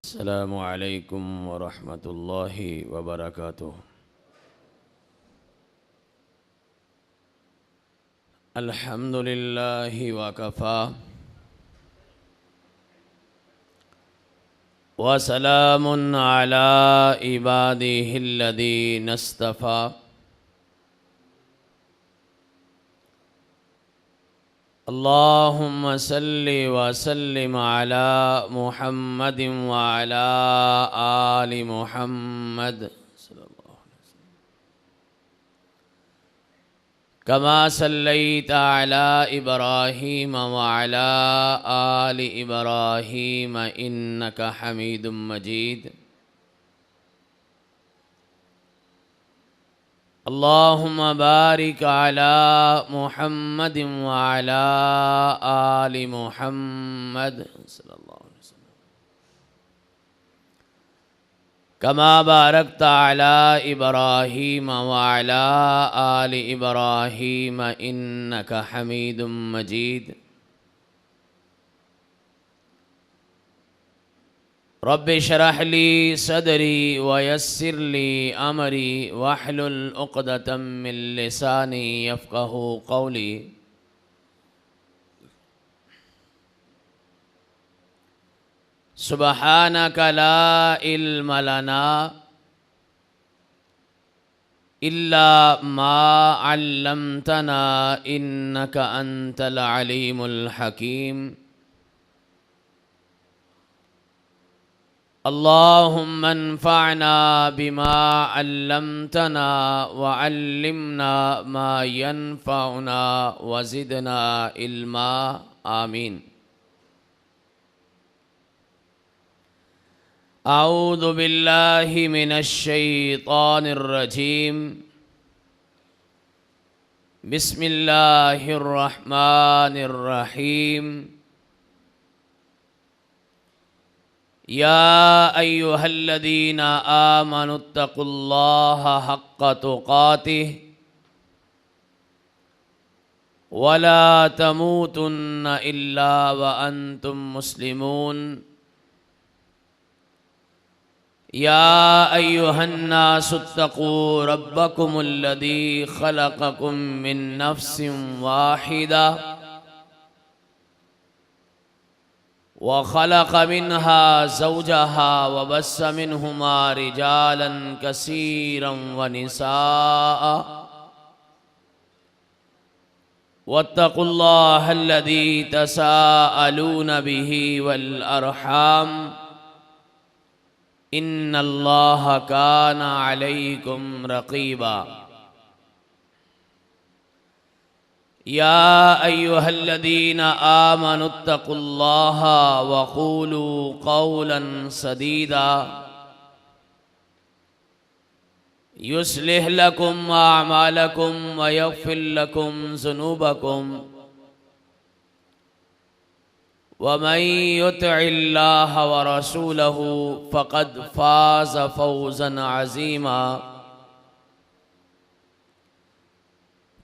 Assalamualaikum warahmatullahi wabarakatuh. Alhamdulillahi wa kafa wa salamun ala ibadihi alladhina istafa. Allahumma salli wa sallim ala Muhammadin wa ala ali Muhammad kama sallaita ala Ibrahim wa ala ali Ibrahim innaka Hamidum Majid. Allahumma barik ala Muhammadin wa ala ali Muhammad sallallahu alaihi wasallam kama barakta ala Ibrahim wa ala ali Ibrahim innaka Hamidum Majid. Rabbi shrah li sadri wa yassir li amri wahlul uqdatam min lisani yafqahu qawli. Subhanaka la ilma lana illa ma 'allamtana innaka antal alimul hakim. Allahumma anfa'na bima 'allamtana wa 'allimna ma yanfa'una wa zidna ilma. Amin. A'udzu billahi minasy syaithanir rajim. Bismillahirrahmanirrahim. Ya ayyuhalladzina amanu taqullaha haqqa tuqatih wa la tamutunna illa wa antum muslimun. Ya ayyuhan nasu attaqu rabbakumul ladzi khalaqakum min nafsin wahidah wa khalaqa minha zawjaha wa bassa minhuma rijalan katsiran wa nisaa'a. Wattaqullaha alladzi tasaaluna bihi wal arham. Innallaha kana 'alaikum raqiba. Ya ayyuhalladzina amanu taqullaha wa qulu qawlan sadida yuslih lakum a'malakum wa yaghfir lakum dhunubakum wa man yuti'illaha wa rasulahu faqad faza fawzan 'azima.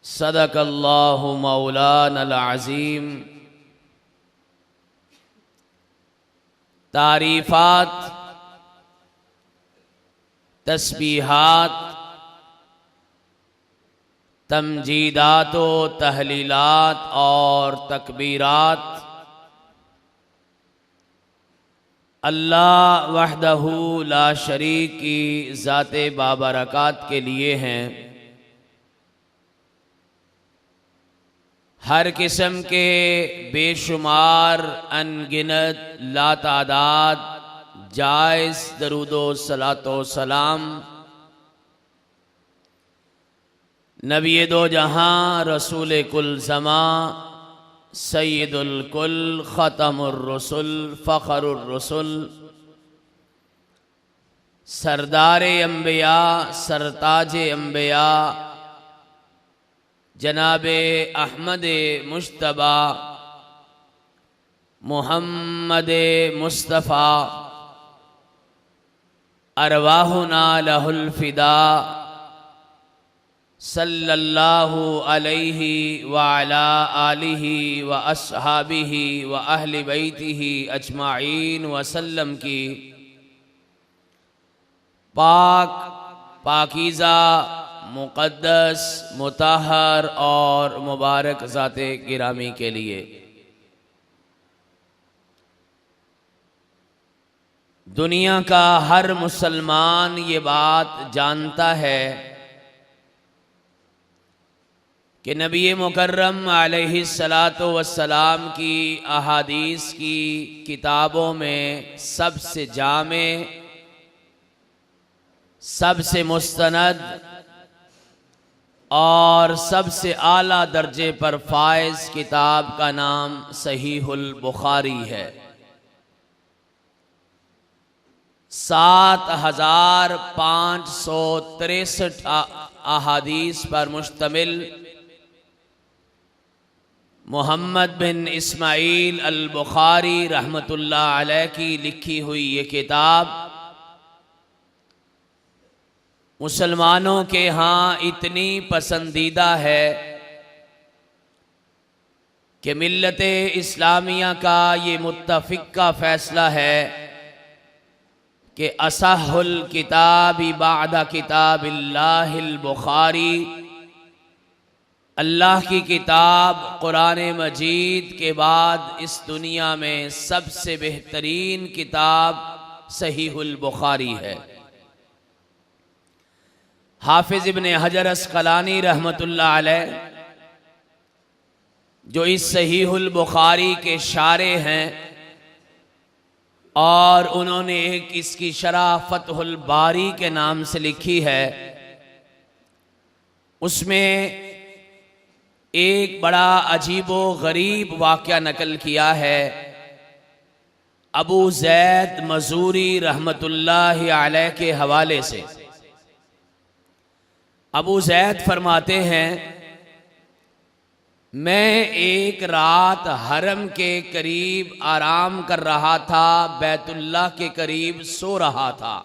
सदकल्लाहु मौलानल अज़ीम। तारीफ़ात, तस्बीहात, तमजीदात व तहलीलात और तकबीरात अल्लाह वहदहू ला शरीक की ज़ाते बाबरकात के लिए हैं। हर किस्म के बेशुमार अनगिनत लातादाद जायज़ दरूदो सलातो सलाम नबी दो जहां रसूल कुल ज़मा सैयदुल कुल ख़तमुर रसूल फ़ख़रुर रसूल सरदार अंबिया सरताज अंबिया जनाब अहमद मुश्तबा मुहम्मद मुस्तफ़ा अरवाहुना लहुल फ़िदा सल्लल्लाहु अलैहि व अला आलिहि व अस्हाबिहि व अहलि बैतिहि अजमाइन वसल्लम की पाक पाकीज़ा मुक़द्दस मुताहर और मुबारक ज़ाते गिरामी के लिए दुनिया का हर मुसलमान ये बात जानता है कि नबी मुकर्रम अलैहिस्सलातु वस्सलाम की अहादीस की किताबों में सबसे जामे सबसे मुस्तनद और सबसे आला दर्जे पर फाइज किताब का नाम सहीहुल बुखारी है। 7563 अहादीस पर मुश्तमिल मोहम्मद बिन इस्माइल अल बुखारी रहमतुल्लाह अलैह की लिखी हुई ये किताब मुसलमानों के यहाँ इतनी पसंदीदा है कि मिल्लत इस्लामिया का ये मुत्तफ़िक़ का फ़ैसला है कि असहुल किताबी बादा किताबिल्लाहिल बुखारी, अल्लाह की किताब कुरान मजीद के बाद इस दुनिया में सबसे बेहतरीन किताब सहीहुल बुखारी है। हाफिज इब्ने हजर अस्क़लानी रहमतुल्लाह अलैह जो इस सहीहुल बुखारी के शारे हैं और उन्होंने एक इसकी शरह फ़तहुल बारी के नाम से लिखी है, उसमें एक बड़ा अजीबो गरीब वाक़या नकल किया है। अबू ज़ैद मज़ूरी रहमतुल्लाहि अलैह के हवाले से अबू ज़ैद फरमाते हैं, मैं एक रात हरम के करीब आराम कर रहा था, बैतुल्लाह के करीब सो रहा था।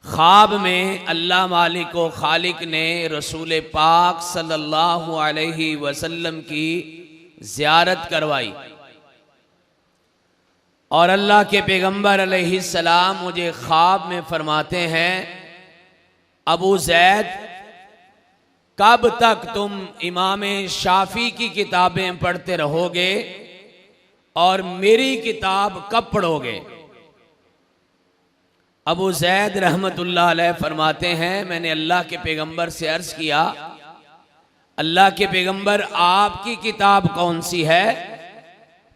ख्वाब में अल्लाह मालिक व खालिक ने रसूल पाक सल्लल्लाहु अलैहि वसल्लम की ज़ियारत करवाई और अल्लाह के पैगंबर अलैहिस्सलाम मुझे ख्वाब में फरमाते हैं, अबू ज़ैद कब तक तुम इमाम शाफी की किताबें पढ़ते रहोगे और मेरी किताब कब पढ़ोगे? अबू ज़ैद रहमतुल्लाह अलैह फरमाते हैं, मैंने अल्लाह के पैगंबर से अर्ज़ किया, अल्लाह के पैगंबर आपकी किताब कौन सी है?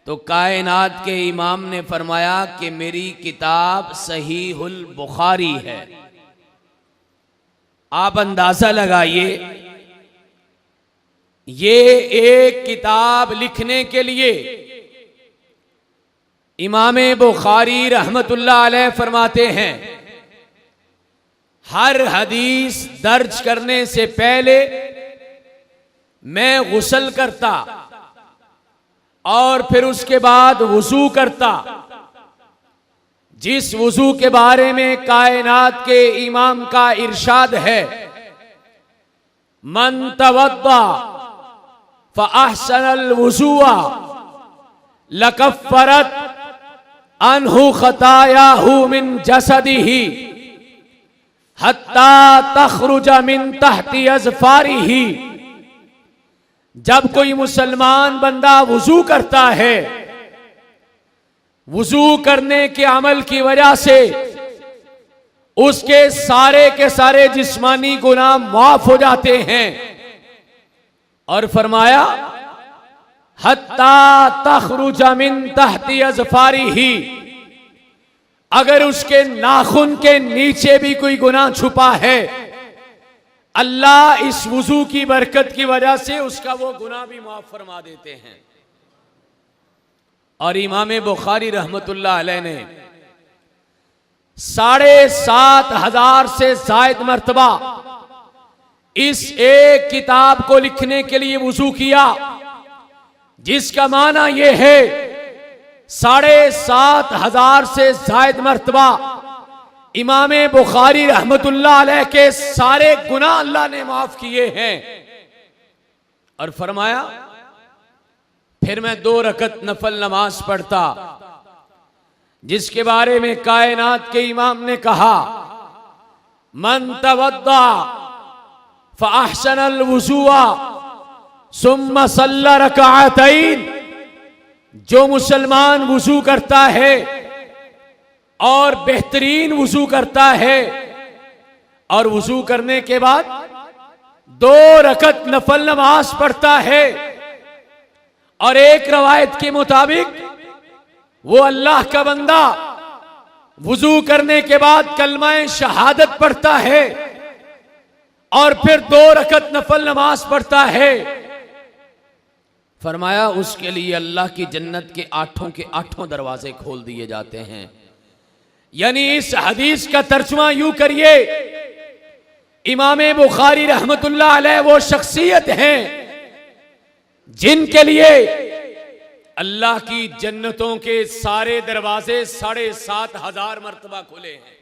तो कायनात के इमाम ने फरमाया कि मेरी किताब सहीहुल बुखारी है। आप अंदाजा लगाइए, ये एक किताब लिखने के लिए इमाम बुखारी रहमतुल्लाह अलैह फरमाते हैं, हर हदीस दर्ज करने से पहले मैं गुस्ल करता और फिर उसके बाद वुजू करता, जिस वुजू के बारे में कायनात के इमाम का इरशाद है, मन तवद्दा फ़अहसनल वुज़ूअ लकफ़रत अनहु खतायाहु मिन जसदिही हत्ता तखरुज मिन तहती अज़फारिही, जब कोई मुसलमान बंदा वुजू करता है, वुजू करने के अमल की वजह से उसके सारे के सारे जिस्मानी गुनाह माफ हो जाते हैं। और फरमाया हत्ता तखरुज मिन तहती अज़फारिही, अगर उसके नाखून के नीचे भी कोई गुनाह छुपा है, अल्लाह इस वुजू की बरकत की वजह से उसका वो गुनाह भी माफ फरमा देते हैं। और इमाम बुखारी रहमतुल्लाह अलैह ने 7,500 से जायद मर्तबा इस एक किताब को लिखने के लिए वुजू किया, जिसका माना यह है 7,500 से जायद मर्तबा इमाम बुखारी रहमतुल्लाह अलैह के सारे गुनाह अल्लाह ने माफ किए हैं। और फरमाया फिर मैं 2 रकत नफल नमाज पढ़ता, जिसके बारे में कायनात के इमाम ने कहा मन तवद्दा फअहसनल वुज़ुआ सुम्मा सल्ला रकअतैन, जो मुसलमान वुजू करता है और बेहतरीन वुजू करता है और वुजू करने के बाद 2 रकत नफल नमाज पढ़ता है, और एक रवायत के मुताबिक वो अल्लाह का बंदा वुजू करने के बाद कलमाए शहादत पढ़ता है और फिर 2 रकत नफल नमाज पढ़ता है, फरमाया उसके लिए अल्लाह की जन्नत के 8 दरवाजे खोल दिए जाते हैं। यानी इस हदीस का तर्जुमा यूं करिए, इमाम बुखारी रहमतुल्लाह अलैह वो शख्सियत हैं जिनके लिए अल्लाह की जन्नतों के सारे दरवाजे 7,500 मर्तबा खुले हैं।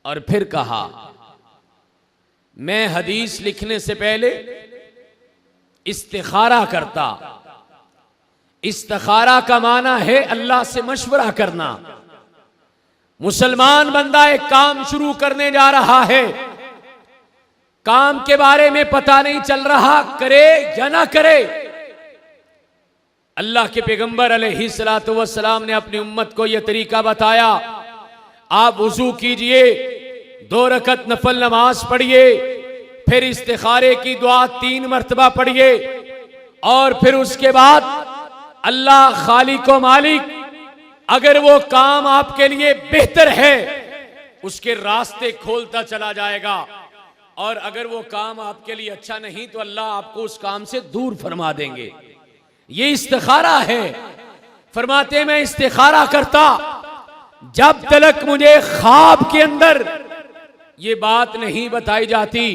और फिर कहा मैं हदीस लिखने से पहले इस्तिखारा करता। इस्तिखारा का माना है अल्लाह से मशवरा करना। मुसलमान बंदा एक काम शुरू करने जा रहा है, काम के बारे में पता नहीं चल रहा करे या ना करे। अल्लाह के पैगंबर अलैहिस्सलातु वस्सलाम ने अपनी उम्मत को यह तरीका बताया, आप वुजू कीजिए, 2 रकत नफल नमाज पढ़िए, फिर इस्तिखारे की दुआ 3 मर्तबा पढ़िए, और फिर उसके बाद अल्लाह खालिक व मालिक अगर वो काम आपके लिए बेहतर है उसके रास्ते खोलता चला जाएगा, और अगर वो काम आपके लिए अच्छा नहीं तो अल्लाह आपको उस काम से दूर फरमा देंगे। ये इस्तिखारा है। फरमाते मैं इस्तिखारा करता जब तक मुझे ख्वाब के अंदर ये बात नहीं बताई जाती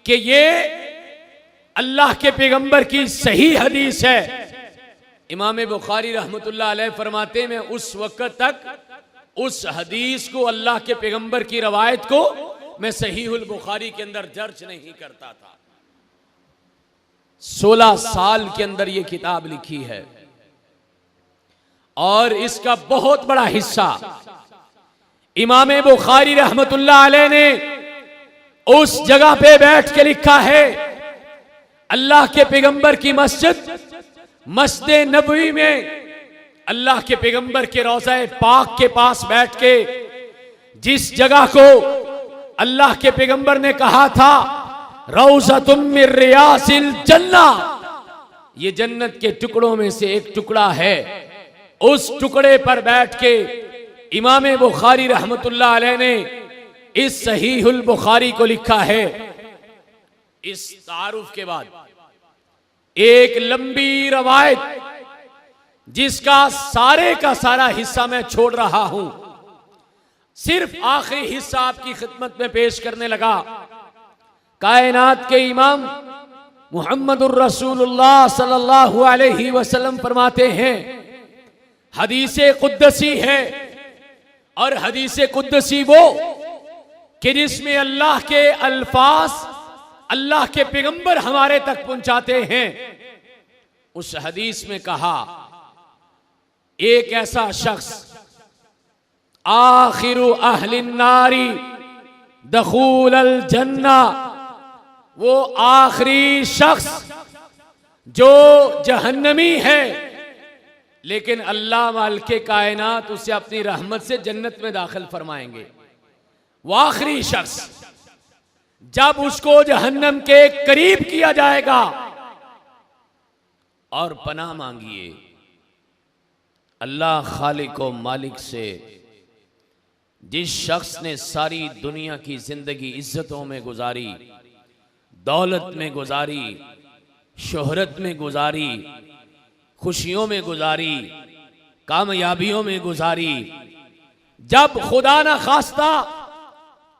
कि ये अल्लाह के पैगंबर की सही हदीस है। इमाम बुखारी रहमतुल्लाह अलैह फरमाते मैं उस वक्त तक उस हदीस को, अल्लाह के पैगंबर की रवायत को मैं सहीहुल बुखारी के अंदर दर्ज नहीं करता था। 16 साल के अंदर ये किताब लिखी है और इसका बहुत बड़ा हिस्सा इमाम बुखारी रहमतुल्लाह अलैह ने उस जगह पे बैठ के लिखा है। अल्लाह के पैगंबर की मस्जिद नबवी में अल्लाह के पैगंबर के रोज़ा पाक के पास बैठ के, जिस जगह को अल्लाह के पैगंबर ने कहा था रौज़तुम मिन रियासिल जन्ना, ये जन्नत के टुकड़ों में से एक टुकड़ा है, उस टुकड़े पर बैठ के इमाम बुखारी रहमतुल्लाह अलैह ने इस सहीहुल बुखारी को लिखा है। इस तारुफ के बाद एक लंबी रवायत जिसका सारे का सारा हिस्सा मैं छोड़ रहा हूं, सिर्फ आखिरी हिस्सा आपकी खिदमत में पेश करने लगा। कायनात के इमाम मुहम्मदुर रसूलुल्लाह सल्लल्लाहु अलैहि वसल्लम फरमाते हैं हदीसे कुद्दसी है, और हदीसे कुद्दसी वो कि जिसमें अल्लाह के अल्फाज अल्लाह के पैगंबर हमारे तक पहुंचाते हैं। उस हदीस में कहा एक ऐसा शख्स आखिरु अहलिन नारी दखूल अल जन्ना, वो आखिरी शख्स जो जहन्नमी है, लेकिन अल्लाह मालिके कायनात उसे अपनी रहमत से जन्नत में दाखिल फरमाएंगे। वो आखिरी शख्स जब उसको जहन्नम के करीब किया जाएगा, और पनाह मांगिए अल्लाह खालिक व मालिक से, जिस शख्स ने सारी दुनिया की जिंदगी इज्जतों में गुजारी, दौलत में गुजारी, शोहरत में गुजारी, खुशियों में गुजारी, कामयाबियों में गुजारी, जब खुदा न खास्ता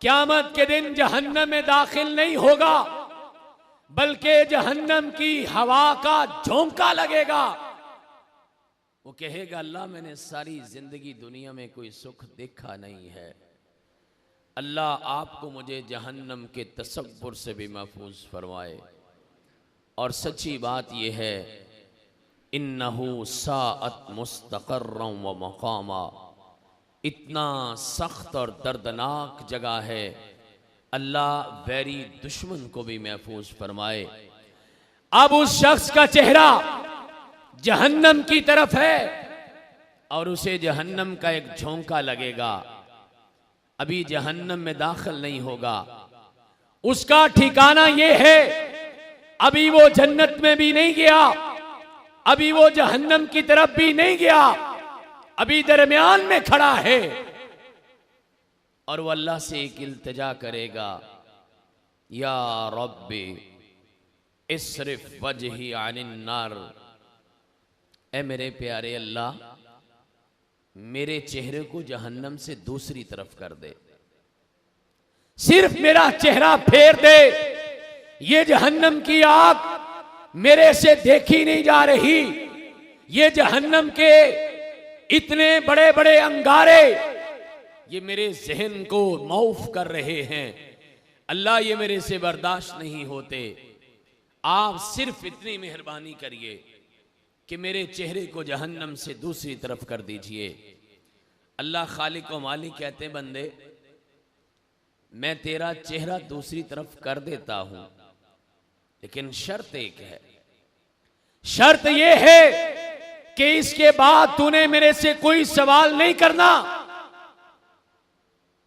क़यामत के दिन जहन्नम में दाखिल नहीं होगा, बल्कि जहन्नम की हवा का झोंका लगेगा, वो कहेगा अल्लाह मैंने सारी जिंदगी दुनिया में कोई सुख देखा नहीं है, अल्लाह आपको मुझे जहन्नम के तसव्वुर से भी महफूज फरमाए। और सच्ची बात यह है, इन्नहु साअत मुस्तक़र्रन व मक़ामा, इतना सख्त और दर्दनाक जगह है, अल्लाह वैरी दुश्मन को भी महफूज फरमाए। अब उस शख्स का चेहरा जहन्नम की तरफ है और उसे जहन्नम का एक झोंका लगेगा, अभी जहन्नम में दाखिल नहीं होगा, उसका ठिकाना यह है, अभी वो जन्नत में भी नहीं गया, अभी वो जहन्नम की तरफ भी नहीं गया, अभी दरमियान में खड़ा है, और वो अल्लाह से एक इल्तिजा करेगा, या रब्बी इस्रिफ वजही अनिन नार, ए मेरे प्यारे अल्लाह मेरे चेहरे को जहन्नम से दूसरी तरफ कर दे, सिर्फ मेरा चेहरा फेर दे, ये जहन्नम की आग मेरे से देखी नहीं जा रही, ये जहन्नम के इतने बड़े बड़े अंगारे ये मेरे जहन को मौफ कर रहे हैं, अल्लाह ये मेरे से बर्दाश्त नहीं होते, आप सिर्फ इतनी मेहरबानी करिए कि मेरे चेहरे को जहन्नम से दूसरी तरफ कर दीजिए। अल्लाह खालिक व मालिक कहते बंदे मैं तेरा चेहरा दूसरी तरफ कर देता हूं, लेकिन शर्त एक है, शर्त यह है कि इसके बाद तूने मेरे से कोई सवाल नहीं करना।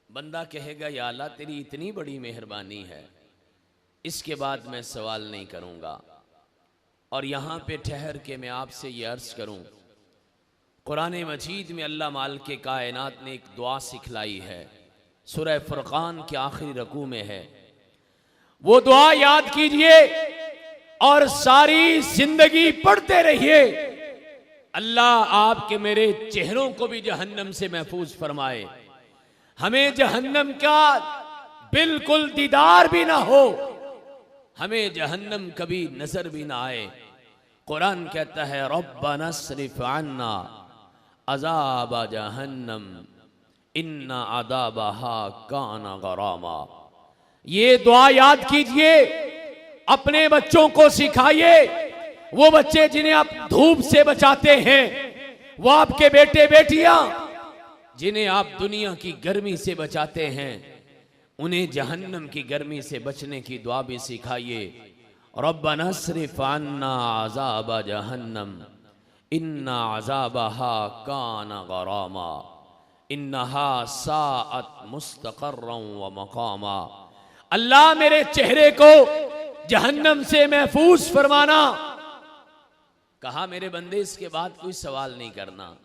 बंदा कहेगा या अल्लाह तेरी इतनी बड़ी मेहरबानी है, इसके बाद मैं सवाल नहीं करूंगा। और यहां पे ठहर के मैं आपसे ये अर्ज करूं, कुरान मजीद में अल्लाह माल के कायनात ने एक दुआ सिखलाई है, सूरह फुरकान के आखिरी रकू में है, वो दुआ याद कीजिए और सारी जिंदगी पढ़ते रहिए, अल्लाह आपके मेरे चेहरों को भी जहन्नम से महफूज फरमाए, हमें जहन्नम का बिल्कुल दीदार भी ना हो, हमें जहन्नम कभी नजर भी ना आए। कुरान कहता है रब्बना अस्रिफ अन्ना अज़ाब जहन्नम इन्ना अज़ाबहा काना गरामा। ये दुआ याद कीजिए, अपने बच्चों को सिखाइए, वो बच्चे जिन्हें आप धूप से बचाते हैं, वो आपके बेटे बेटियां जिन्हें आप दुनिया की गर्मी से बचाते हैं, उन्हें जहन्नम की गर्मी से बचने की दुआ भी सिखाइए। रब्बना अस्रिफ अन्ना अज़ाब जहन्नम इन्ना अज़ाबहा काना गरामा इन्नहा साअत मुस्तक़र्रन व मक़ामा। अल्लाह मेरे चेहरे को जहन्नम से महफूज फरमाना। कहा मेरे बंदे इसके बाद कोई सवाल नहीं करना।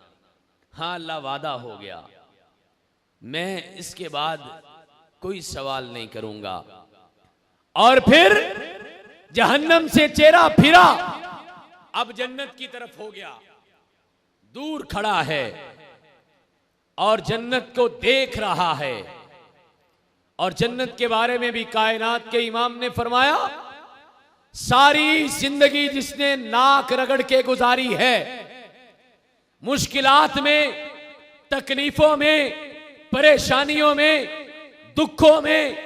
हाँ अल्लाह वादा हो गया, मैं इसके बाद कोई सवाल नहीं करूंगा। और फिर जहन्नम से चेहरा फिरा, अब जन्नत की तरफ हो गया, दूर खड़ा है और जन्नत को देख रहा है। और जन्नत के बारे में भी कायनात के इमाम ने फरमाया, सारी जिंदगी जिसने नाक रगड़ के गुजारी है, मुश्किलात में, तकलीफों में, परेशानियों में, दुखों में,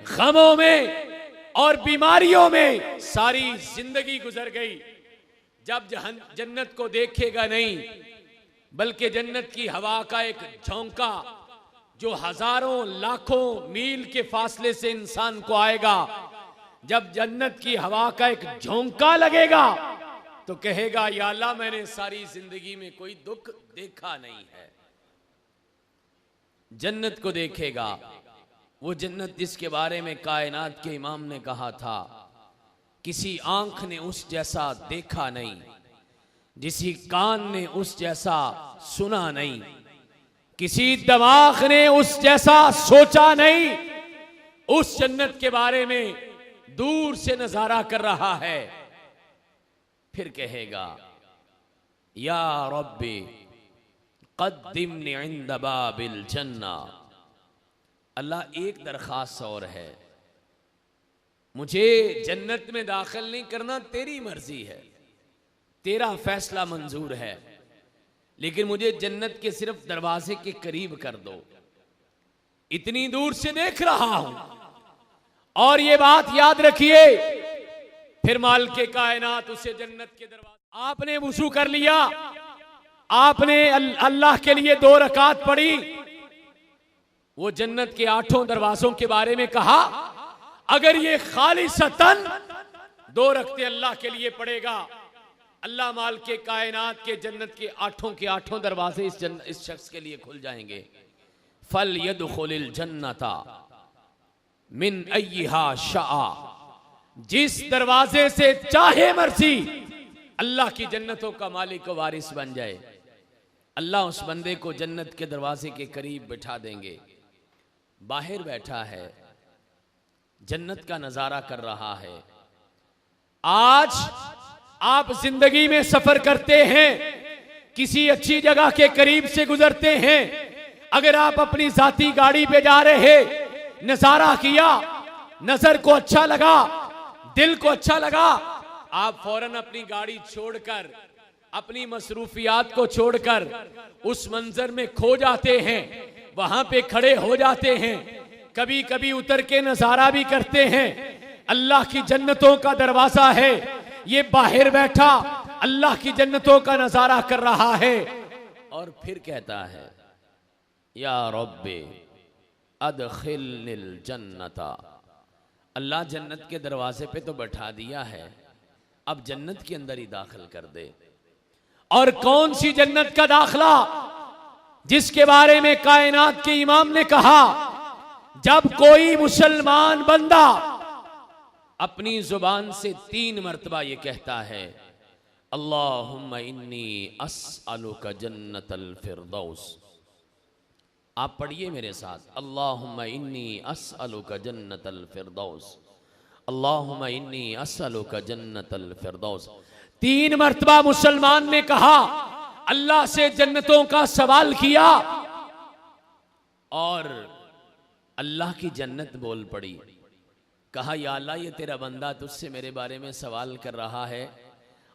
गमों में और बीमारियों में सारी जिंदगी गुजर गई, जब जन्नत को देखेगा नहीं, बल्कि जन्नत की हवा का एक झोंका जो हजारों लाखों मील के फासले से इंसान को आएगा, जब जन्नत की हवा का एक झोंका लगेगा तो कहेगा या अल्लाह मैंने सारी जिंदगी में कोई दुख देखा नहीं है। जन्नत को देखेगा, वो जन्नत जिसके बारे में कायनात के इमाम ने कहा था किसी आंख ने उस जैसा देखा नहीं, किसी कान ने उस जैसा सुना नहीं, किसी दिमाग ने उस जैसा सोचा नहीं। उस जन्नत के बारे में दूर से नजारा कर रहा है, फिर कहेगा या रब्बी क़द्दिमनी इंद बाबिल जन्ना। अल्लाह एक दरखास्त और है, मुझे जन्नत में दाखिल नहीं करना तेरी मर्जी है, तेरा फैसला मंजूर है, लेकिन मुझे जन्नत के सिर्फ दरवाजे के करीब कर दो। इतनी दूर से देख रहा हूं। और ये बात याद रखिए, फिर मालिक कायनात उसे जन्नत के दरवाजे, आपने वुज़ू कर लिया, आपने अल्लाह के लिए 2 रकात पढ़ी, वो जन्नत के 8 दरवाजों के बारे में कहा अगर ये खालिसतन 2 रकते अल्लाह के लिए पड़ेगा, अल्लाह माल के कायनात के जन्नत के 8 दरवाजे इस शख्स के लिए खुल जाएंगे। फल यदखुलिल जन्नता मिन अय्यहा शाआ, जिस दरवाजे से चाहे मर्जी अल्लाह की जन्नतों का मालिक व वारिस बन जाए, अल्लाह उस बंदे को जन्नत के दरवाजे के करीब बिठा देंगे। बाहर बैठा है, जन्नत का नजारा कर रहा है। आज आप जिंदगी में सफर करते हैं, किसी अच्छी जगह के करीब से गुजरते हैं, अगर आप अपनी जाती गाड़ी पे जा रहे, नजारा किया, नजर को अच्छा लगा, दिल को अच्छा लगा, आप फौरन अपनी गाड़ी छोड़कर, अपनी मसरूफियात को छोड़कर उस मंजर में खो जाते हैं, वहां पे खड़े हो जाते हैं, कभी कभी उतर के नजारा भी करते हैं। अल्लाह की जन्नतों का दरवाजा है, ये बाहर बैठा अल्लाह की जन्नतों का नजारा कर रहा है और फिर कहता है या रब्बी अदखिलनिल जन्नता। अल्लाह जन्नत के दरवाजे पे तो बैठा दिया है, अब जन्नत के अंदर ही दाखिल कर दे। और कौन सी जन्नत का दाखला, जिसके बारे में कायनात के इमाम ने कहा जब कोई मुसलमान बंदा अपनी जुबान से 3 मरतबा ये कहता है अल्लाहुम्मा इन्नी अस्अलुका जन्नतल फिरदौस। आप पढ़िए मेरे साथ, अल्लाहुम्मा इन्नी अस्अलुका जन्नतल फिरदौस, अल्लाहुम्मा इन्नी अस्अलुका जन्नतल फिरदौस। 3 मरतबा मुसलमान ने कहा, अल्लाह से जन्नतों का सवाल किया और अल्लाह की जन्नत बोल पड़ी। कहा या अल्लाह ये तेरा बंदा तुझसे मेरे बारे में सवाल कर रहा है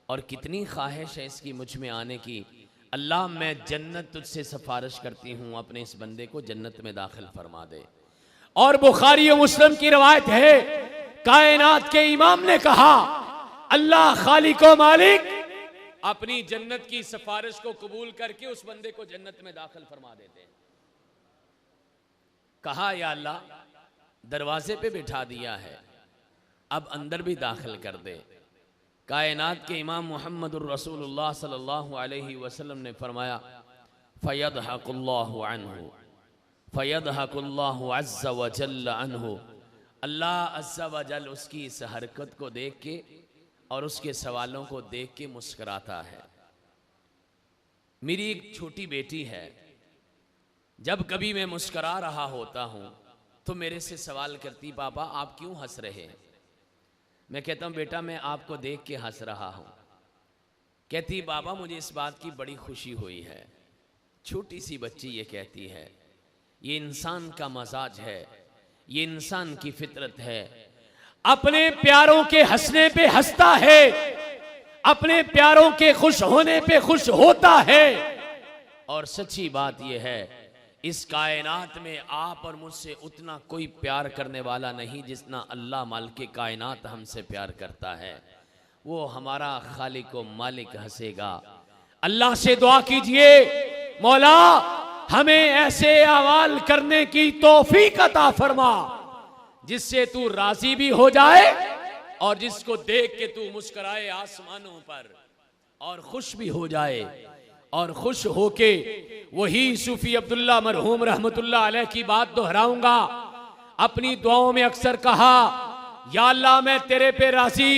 और कितनी ख्वाहिश है इसकी मुझ में आने की, अल्लाह मैं जन्नत तुझसे सिफारिश करती हूँ, अपने इस बंदे को जन्नत में दाखिल फरमा दे। और बुखारी और मुस्लिम की रवायत है, कायनात के इमाम ने कहा अल्लाह खालिक व मालिक अपनी जन्नत की सिफारिश को कबूल करके उस बंदे को जन्नत में दाखिल फरमा देते हैं। कहा या अल्लाह दरवाजे पे बिठा दिया है, अब अंदर भी दाखिल कर दे। कायनात के इमाम मुहम्मदुर रसूलुल्लाह सल्लल्लाहु अलैहि वसल्लम ने फरमाया फयदहकुल्लाहु अन्हु फयदहकुल्लाहु अज़्ज़ा व जल्ल अन्हु। अल्लाह अज़्ज़ा व जल उसकी इस हरकत को देख के और उसके सवालों को देख के मुस्कुराता है। मेरी एक छोटी बेटी है, जब कभी मैं मुस्कुरा रहा होता हूं तो मेरे से सवाल करती पापा आप क्यों हंस रहे हैं। मैं कहता हूं बेटा मैं आपको देख के हंस रहा हूं। कहती बाबा मुझे इस बात की बड़ी खुशी हुई है। छोटी सी बच्ची ये कहती है, ये इंसान का मजाज है, ये इंसान की फितरत है, अपने प्यारों के हंसने पे हंसता है, अपने प्यारों के खुश होने पे खुश होता है। और सच्ची बात यह है इस कायनात में आप और मुझसे उतना कोई प्यार करने वाला नहीं जितना अल्लाह मालिक कायनात हमसे प्यार करता है। वो हमारा खालिक व मालिक हंसेगा। अल्लाह से दुआ कीजिए, मौला हमें ऐसे अमाल करने की तौफीक अता फरमा जिससे तू राजी भी हो जाए और जिसको देख के तू मुस्कुराए आसमानों पर और खुश भी हो जाए। और खुश होके वही सूफी अब्दुल्ला मरहूम रहमतुल्लाह अलैह की बात दोहराऊंगा। अपनी दुआओं में अक्सर कहा, या अल्लाह मैं तेरे पे राजी,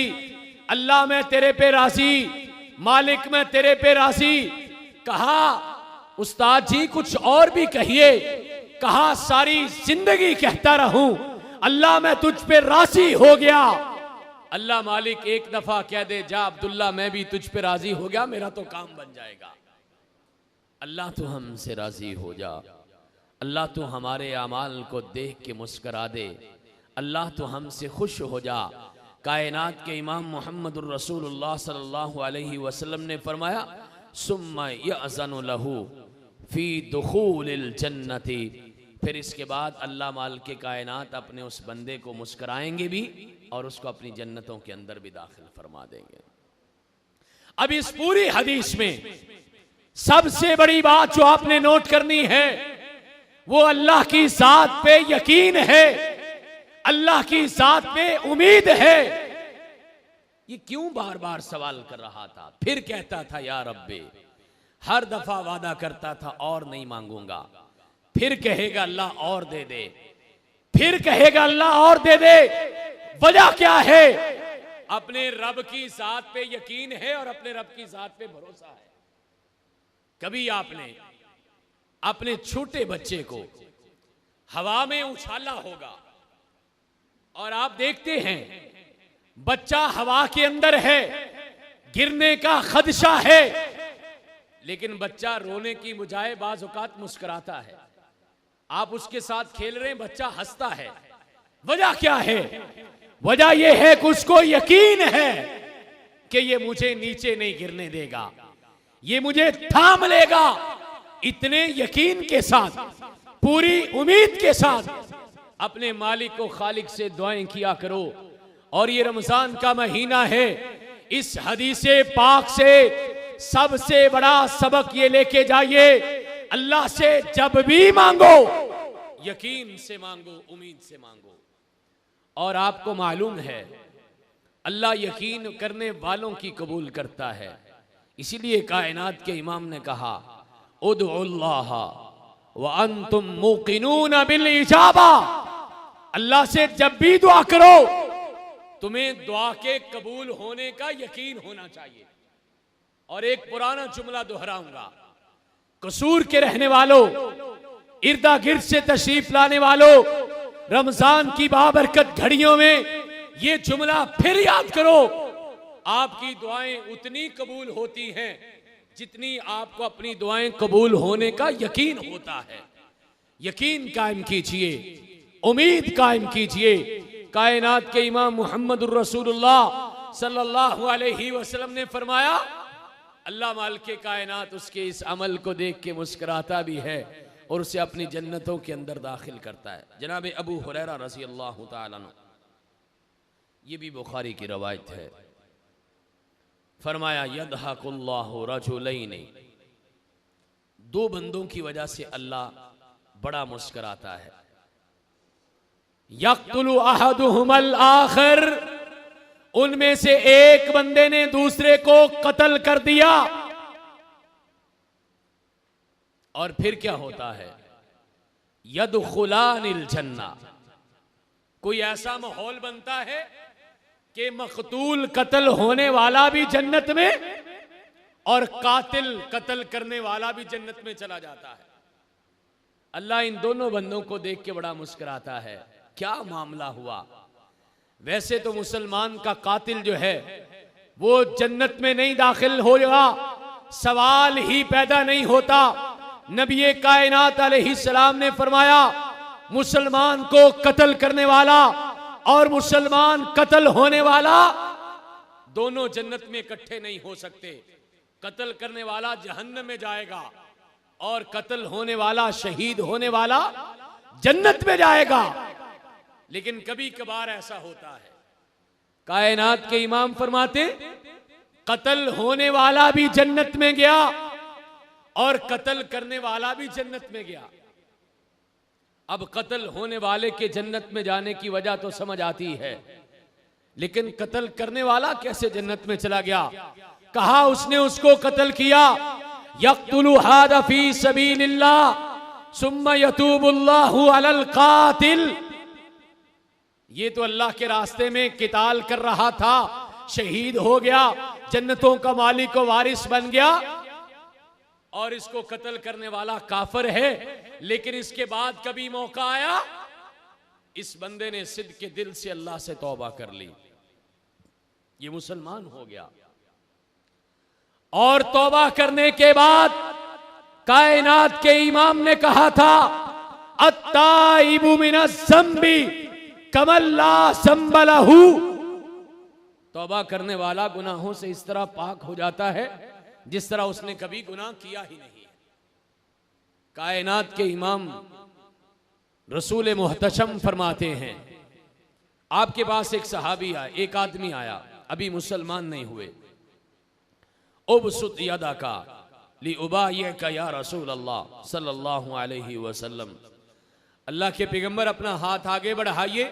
अल्लाह मैं तेरे पे राजी, मालिक मैं तेरे पे राजी। कहा उस्ताद जी कुछ और भी कहिए। कहा सारी जिंदगी कहता रहूं अल्लाह मैं तुझ पे राजी हो गया। अल्लाह मालिक एक दफा कह दे, जा अब्दुल्ला मैं भी तुझ पे राजी हो गया, मेरा तो काम बन जाएगा। अल्लाह तो हमसे राजी हो जा, अल्लाह तो हमारे अमाल को देख के मुस्करा दे, अल्लाह तो हमसे खुश हो जा। कायनात के इमाम मुहम्मदुर रसूलुल्लाह सल्लल्लाहु अलैहि वसल्लम ने फरमाया, सुम्मा यअज़नु लहू फी दुखूलिल जन्नति, फिर इसके बाद अल्लाह माल के कायनात अपने उस बंदे को मुस्कराएंगे भी और उसको अपनी जन्नतों के अंदर भी दाखिल फरमा देंगे। अब इस पूरी हदीस में सबसे बड़ी बात जो आपने नोट करनी है वो अल्लाह की जात पे यकीन है, अल्लाह की जात पे उम्मीद है। ये क्यों बार बार सवाल कर रहा था? फिर कहता था या रब्बे, हर दफा वादा करता था और नहीं मांगूंगा, फिर कहेगा अल्लाह और दे दे, फिर कहेगा अल्लाह और दे दे। वजह क्या है? अपने रब की जात पे यकीन है और अपने रब की जात पे भरोसा है। कभी आपने अपने छोटे बच्चे को हवा में उछाला होगा और आप देखते हैं बच्चा हवा के अंदर है, गिरने का खदशा है, लेकिन बच्चा रोने की बजाय बाज़ औक़ात मुस्कुराता है। आप उसके साथ खेल रहे हैं, बच्चा हंसता है। वजह क्या है? वजह यह है कि उसको यकीन है कि ये मुझे नीचे नहीं गिरने देगा, ये मुझे थाम लेगा। इतने यकीन के साथ, पूरी उम्मीद के साथ अपने मालिक को, खालिक से दुआएं किया करो। और ये रमजान का महीना है, इस हदीसे पाक से सबसे बड़ा सबक ये लेके जाइए, अल्लाह से जब भी मांगो यकीन से मांगो, उम्मीद से मांगो। और आपको मालूम है अल्लाह यकीन करने वालों की कबूल करता है। इसीलिए कायनात के इमाम ने कहा, उदउल्लाह व अंतुम मुकिनून बिल इजाबा, अल्लाह से जब भी दुआ करो तुम्हें दुआ के कबूल होने का यकीन होना चाहिए। और एक पुराना जुमला दोहराऊंगा, कसूर के रहने वालों, इर्दा गिर्द से तशरीफ लाने वालों, रमजान की बाबरकत घड़ियों में ये जुमला फिर याद करो, आपकी दुआएं उतनी कबूल होती हैं जितनी आपको अपनी दुआएं कबूल होने का यकीन होता है। यकीन कायम कीजिए, उम्मीद कायम कीजिए। कायनात के इमाम मुहम्मदुर रसूलुल्लाह सल्लल्लाहु अलैहि वसल्लम ने फरमाया, अल्लाह माल के कायनात उसके इस अमल को देख के मुस्कुराता भी है और उसे अपनी जन्नतों के अंदर दाखिल करता है। जनाब अबू हुरैरा रज़ी अल्लाह तआला अन्हु, ये भी बुखारी की रवायत है, फरमाया यदहकुल्लाहु रजुलैनि, दो बंदों की वजह से अल्लाह बड़ा मुस्कुराता है। यक़्तुलु अहदुहुमुल आखिर, उनमें से एक बंदे ने दूसरे को कत्ल कर दिया। और फिर क्या होता है? यदखुलानिल जन्ना, कोई ऐसा माहौल बनता है कि मकतूल कत्ल होने वाला भी जन्नत में और कातिल कत्ल करने वाला भी जन्नत में चला जाता है। अल्लाह इन दोनों बंदों को देख के बड़ा मुस्कुराता है। क्या मामला हुआ? वैसे तो मुसलमान का कातिल जो है वो जन्नत में नहीं दाखिल होगा, सवाल ही पैदा नहीं होता। नबी कायनात अलैहिस्सलाम ने फरमाया, मुसलमान को कत्ल करने वाला और मुसलमान कत्ल होने वाला दोनों जन्नत में इकट्ठे नहीं हो सकते। कत्ल करने वाला जहन्नम में जाएगा और कत्ल होने वाला, शहीद होने वाला जन्नत में जाएगा। लेकिन कभी कभार ऐसा होता है, कायनात के इमाम फरमाते, कत्ल होने वाला भी जन्नत में गया और कत्ल करने वाला भी जन्नत में गया। अब कत्ल होने वाले के जन्नत में जाने की वजह तो समझ आती है, लेकिन कत्ल करने वाला कैसे जन्नत में चला गया? कहा उसने उसको कत्ल किया, यक़्तुलु हादा फी सबीलिल्लाह सुम्मा यतूबुल्लाहु अलल कातिल। ये तो अल्लाह के रास्ते में किताल कर रहा था, शहीद हो गया, जन्नतों का मालिक व वारिस बन गया, और इसको कत्ल करने वाला काफिर है। लेकिन इसके बाद कभी मौका आया, इस बंदे ने सिद्ध के दिल से अल्लाह से तौबा कर ली, ये मुसलमान हो गया। और तौबा करने के बाद कायनात के इमाम ने कहा था, अत्ताइबु मिनज़्ज़म्बि कमल्ला संबलहु। तौबा करने वाला गुनाहों से इस तरह पाक हो जाता है जिस तरह उसने कभी गुनाह किया ही नहीं। कायनात के इमाम रसूल मुहतशम फरमाते हैं, आपके पास एक सहाबी आया, एक आदमी आया, अभी मुसलमान नहीं हुए। उबसुत यदा का ली उबाये का या रसूल अल्लाह सल्लल्लाहु अलैहि वसल्लम। अल्लाह के पैगंबर अपना हाथ आगे बढ़ाइए,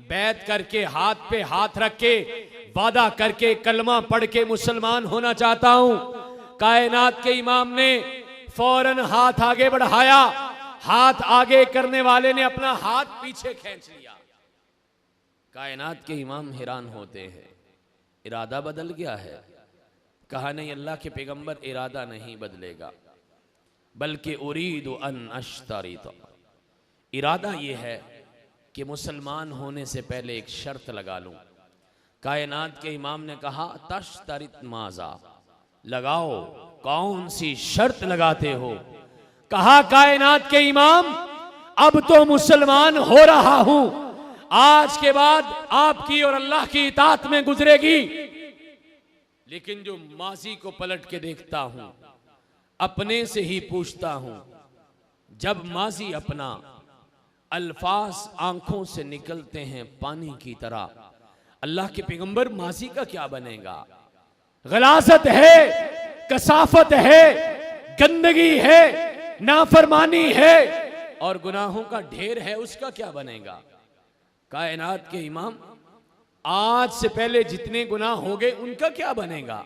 बैत करके हाथ पे हाथ रख के वादा करके कलमा पढ़ के मुसलमान होना चाहता हूं। कायनात के इमाम ने फौरन हाथ आगे बढ़ाया, हाथ आगे करने वाले ने अपना हाथ पीछे खींच लिया। कायनात के इमाम हैरान होते हैं, इरादा बदल गया है? कहा नहीं, अल्लाह के पैगंबर इरादा नहीं बदलेगा, बल्कि उरीदु अन अश्तरित, इरादा यह है कि मुसलमान होने से पहले एक शर्त लगा लूं। कायनात के इमाम ने कहा, तश्तरित माजा, लगाओ, कौन सी शर्त लगाते हो? कहा कायनात के इमाम, अब तो मुसलमान हो रहा हूं, आज के बाद आपकी और अल्लाह की इताअत में गुजरेगी। लेकिन जो माजी को पलट के देखता हूं, अपने से ही पूछता हूं, जब माजी अपना अल्फाज आंखों से निकलते हैं पानी की तरह, अल्लाह के पैगंबर माजी का क्या बनेगा? गलाजत है, कसाफत है, गंदगी है, नाफरमानी है और गुनाहों का ढेर है, उसका क्या बनेगा? कायनात के इमाम, आज से पहले जितने गुनाह हो गए उनका क्या बनेगा?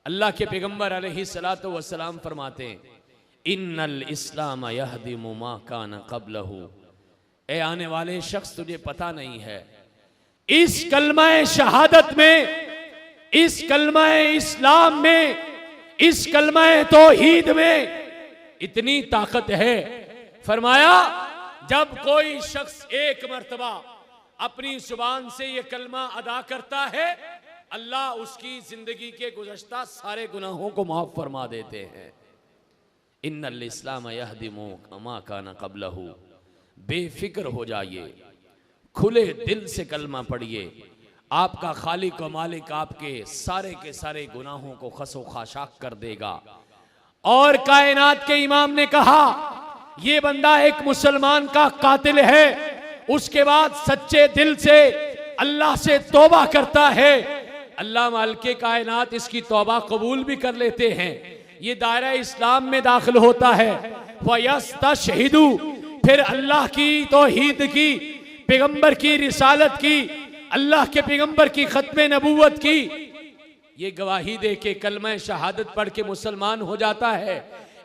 अल्लाह के पैगंबर अलैहिस्सलातु वस्सलाम फरमाते हैं, इन्नल इस्लाम यहदिमु मा कान क़ब्लहु। ए आने वाले शख्स, तुझे पता नहीं है, इस कलमाए शहादत में, इस कलमाए इस्लाम में, इस कलमाए तौहीद में इतनी ताकत है। फरमाया, जब कोई शख्स एक मर्तबा अपनी जुबान से ये कलमा अदा करता है, अल्लाह उसकी जिंदगी के गुज़श्ता सारे गुनाहों को माफ फरमा देते हैं। इन्नल इस्लाम यहदिमु मा कान क़ब्लहु। बेफिक्र हो जाइए, खुले दिल से कलमा पढ़िए, आपका खालिक व मालिक आपके सारे के सारे गुनाहों को खसो खाशाक कर देगा। और कायनात के इमाम ने कहा, ये बंदा एक मुसलमान का कातिल है, उसके बाद सच्चे दिल से अल्लाह से तौबा करता है, अल्लाह मालिके कायनात इसकी तौबा कबूल भी कर लेते हैं, ये दायरा इस्लाम में दाखिल होता है। वयस्तशहिदु, फिर अल्लाह की तौहीद की, पैगंबर की रिसालत की, अल्लाह के पैगंबर की खत्मे नबूवत की ये गवाही दे के कलमा शहादत पढ़ के मुसलमान हो जाता है।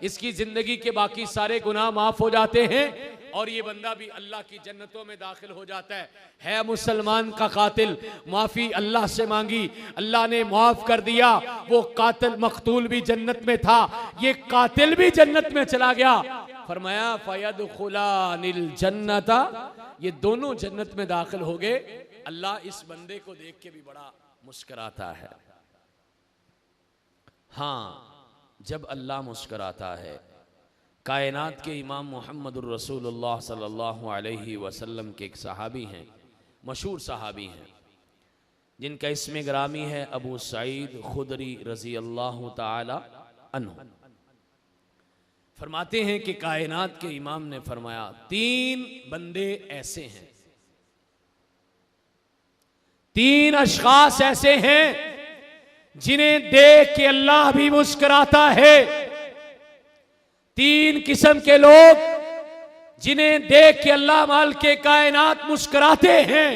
इसकी जिंदगी के बाकी सारे गुनाह माफ हो जाते हैं और ये बंदा भी अल्लाह की जन्नतों में दाखिल हो जाता है। मुसलमान का कातिल, माफी अल्लाह से मांगी, अल्लाह ने माफ कर दिया, वो कातिल मकतूल भी जन्नत में था, ये कातिल भी जन्नत में चला गया। फरमाया फयदखुलानिल जन्नता, ये दोनों जन्नत में दाखिल हो गए। अल्लाह इस बंदे को देख के भी बड़ा मुस्कुराता है। हाँ, जब अल्लाह मुस्कुराता है। कायनात के इमाम मुहम्मदुर रसूलुल्लाह सल्लल्लाहु अलैहि वसल्लम के एक सहाबी हैं, मशहूर सहाबी हैं, जिनका इसमें ग्रामी है अबू सईद खुदरी रजी अल्लाह ताला अन्हु। फरमाते हैं कि कायनात के इमाम ने फरमाया, 3 बंदे ऐसे हैं, 3 अशखास ऐसे हैं जिन्हें देख के अल्लाह भी मुस्कुराता है, तीन किस्म के लोग जिन्हें देख के अल्लाह माल के कायनात मुस्कुराते हैं,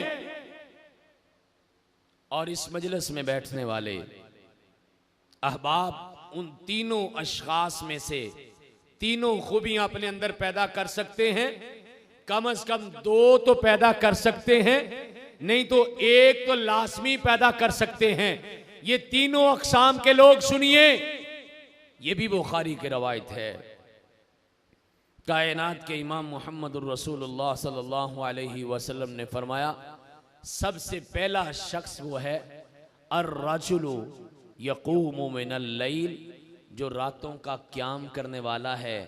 और इस मजलिस में बैठने वाले अहबाब उन तीनों अशखास में से तीनों खूबियां अपने अंदर पैदा कर सकते हैं। कम से कम दो तो पैदा कर सकते हैं, नहीं तो एक तो लाजमी पैदा कर सकते हैं। ये तीनों अक़साम के लोग सुनिए, ये भी बुखारी की रवायत है। कायनात के इमाम मोहम्मदुर रसूलुल्लाह सल्लल्लाहु अलैहि वसल्लम ने फरमाया, सबसे पहला शख्स वो है अर्रजुलु यक़ूमु मिनल लैल, जो रातों का क़याम करने वाला है,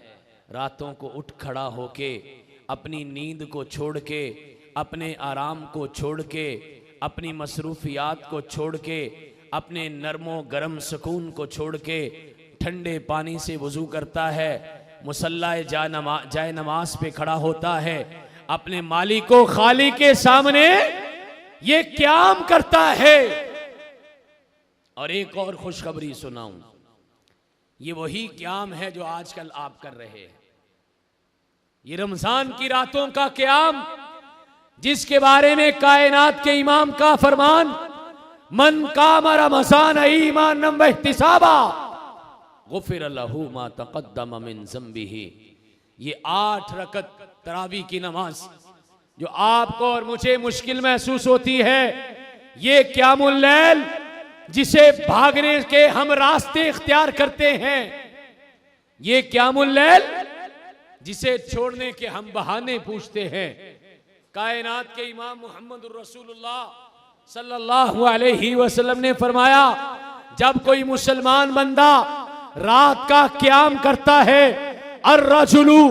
रातों को उठ खड़ा होके अपनी नींद को छोड़ के, अपने आराम को छोड़ के, अपनी मसरूफियात को छोड़ के, अपने नरमो गरम सुकून को छोड़ के ठंडे पानी से वज़ू करता है, मुसल्लाए जाए नमाज पे खड़ा होता है, अपने मालिक को खाली के सामने ये क़याम करता है। और एक और खुशखबरी सुनाऊं, ये वही क़याम है जो आजकल आप कर रहे हैं। ये रमजान की रातों का क़याम, जिसके बारे में कायनात के इमाम का फरमान, मन काम रमज़ान ईमानन व इहतिसाबा गुफ़िर लहू मा तक़द्दम मिन ज़म्बिही। ये 8 रकत तरावी की नमाज जो आपको और मुझे मुश्किल महसूस होती है, ये क़यामुल लैल जिसे भागने के हम रास्ते इख्तियार करते हैं, ये क़यामुल लैल जिसे छोड़ने के हम बहाने पूछते हैं। कायनात के इमाम मोहम्मदुर रसूलुल्लाह सल्लल्लाहु अलैहि वसल्लम ने फरमाया, जब कोई मुसलमान बंदा रात का क़याम करता है, अर्रजुलु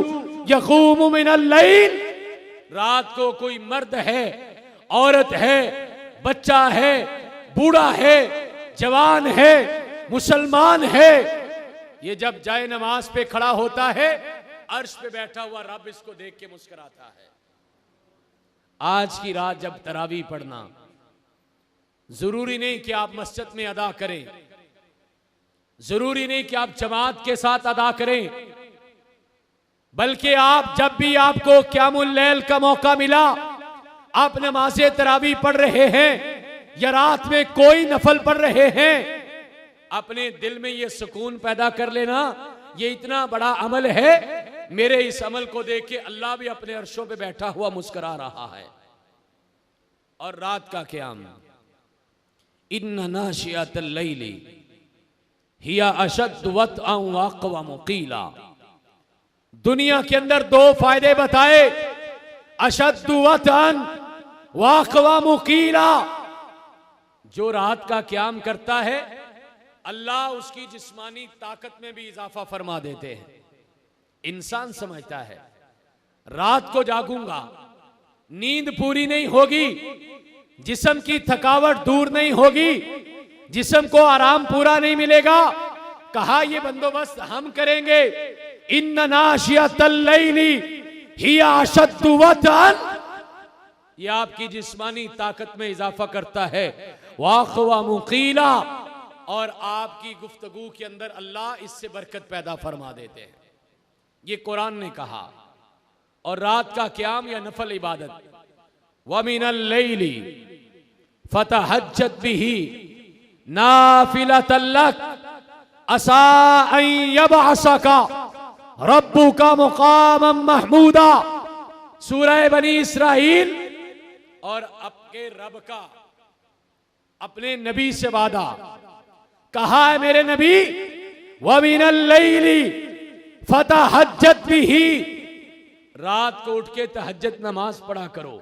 यक़ूमु मिनल लैल, रात को कोई मर्द है, औरत है, बच्चा है, बूढ़ा है, जवान है, मुसलमान है, ये जब जाए नमाज पे खड़ा होता है, अर्श पे बैठा हुआ रब इसको देख के मुस्कुराता है। आज की रात जब तरावी पढ़ना, जरूरी नहीं कि आप मस्जिद में अदा करें, जरूरी नहीं कि आप जमात के साथ अदा करें, बल्कि आप जब भी आपको क़यामुल लैल का मौका मिला, आप नमाज़े तरावी पढ़ रहे हैं या रात में कोई नफल पढ़ रहे हैं, अपने दिल में ये सुकून पैदा कर लेना, ये इतना बड़ा अमल है, मेरे इस अमल को देख के अल्लाह भी अपने अर्शों पे बैठा हुआ मुस्कुरा रहा है। और रात का क़याम, इन्ना नाशियतल लैली हिया अशद्दु वतअन व अक़वमु क़ीला। दुनिया के अंदर 2 फायदे बताए, अशद्दु वतअन व अक़वमु क़ीला। जो रात का क़याम करता है, अल्लाह उसकी जिस्मानी ताकत में भी इजाफा फरमा देते हैं। इंसान समझता है रात को जागूंगा, नींद पूरी नहीं होगी, जिस्म की थकावट दूर नहीं होगी, जिस्म को आराम पूरा नहीं मिलेगा। कहा ये बंदोबस्त हम करेंगे, इन्ना नाशियतल लैली हिया अशद्दु वतअन, ये आपकी जिस्मानी ताकत में इजाफा करता है, व अक़वमु क़ीला, और आपकी गुफ्तगू के अंदर अल्लाह इससे बरकत पैदा फरमा देते हैं। ये कुरान ने कहा। और रात का क़याम या नफल इबादत, व मिनल लैली फतहज्जत बिही नाफिलतन लक असा अन यबअसका रब्बुका मुक़ामम महमूदा। सूरह बनी इस्राइल। और आपके रब का अपने नबी से वादा, कहा है मेरे नबी, व मिनल लैली फतहज्जत बिही, रात को उठ के तहज्जुद नमाज पढ़ा करो।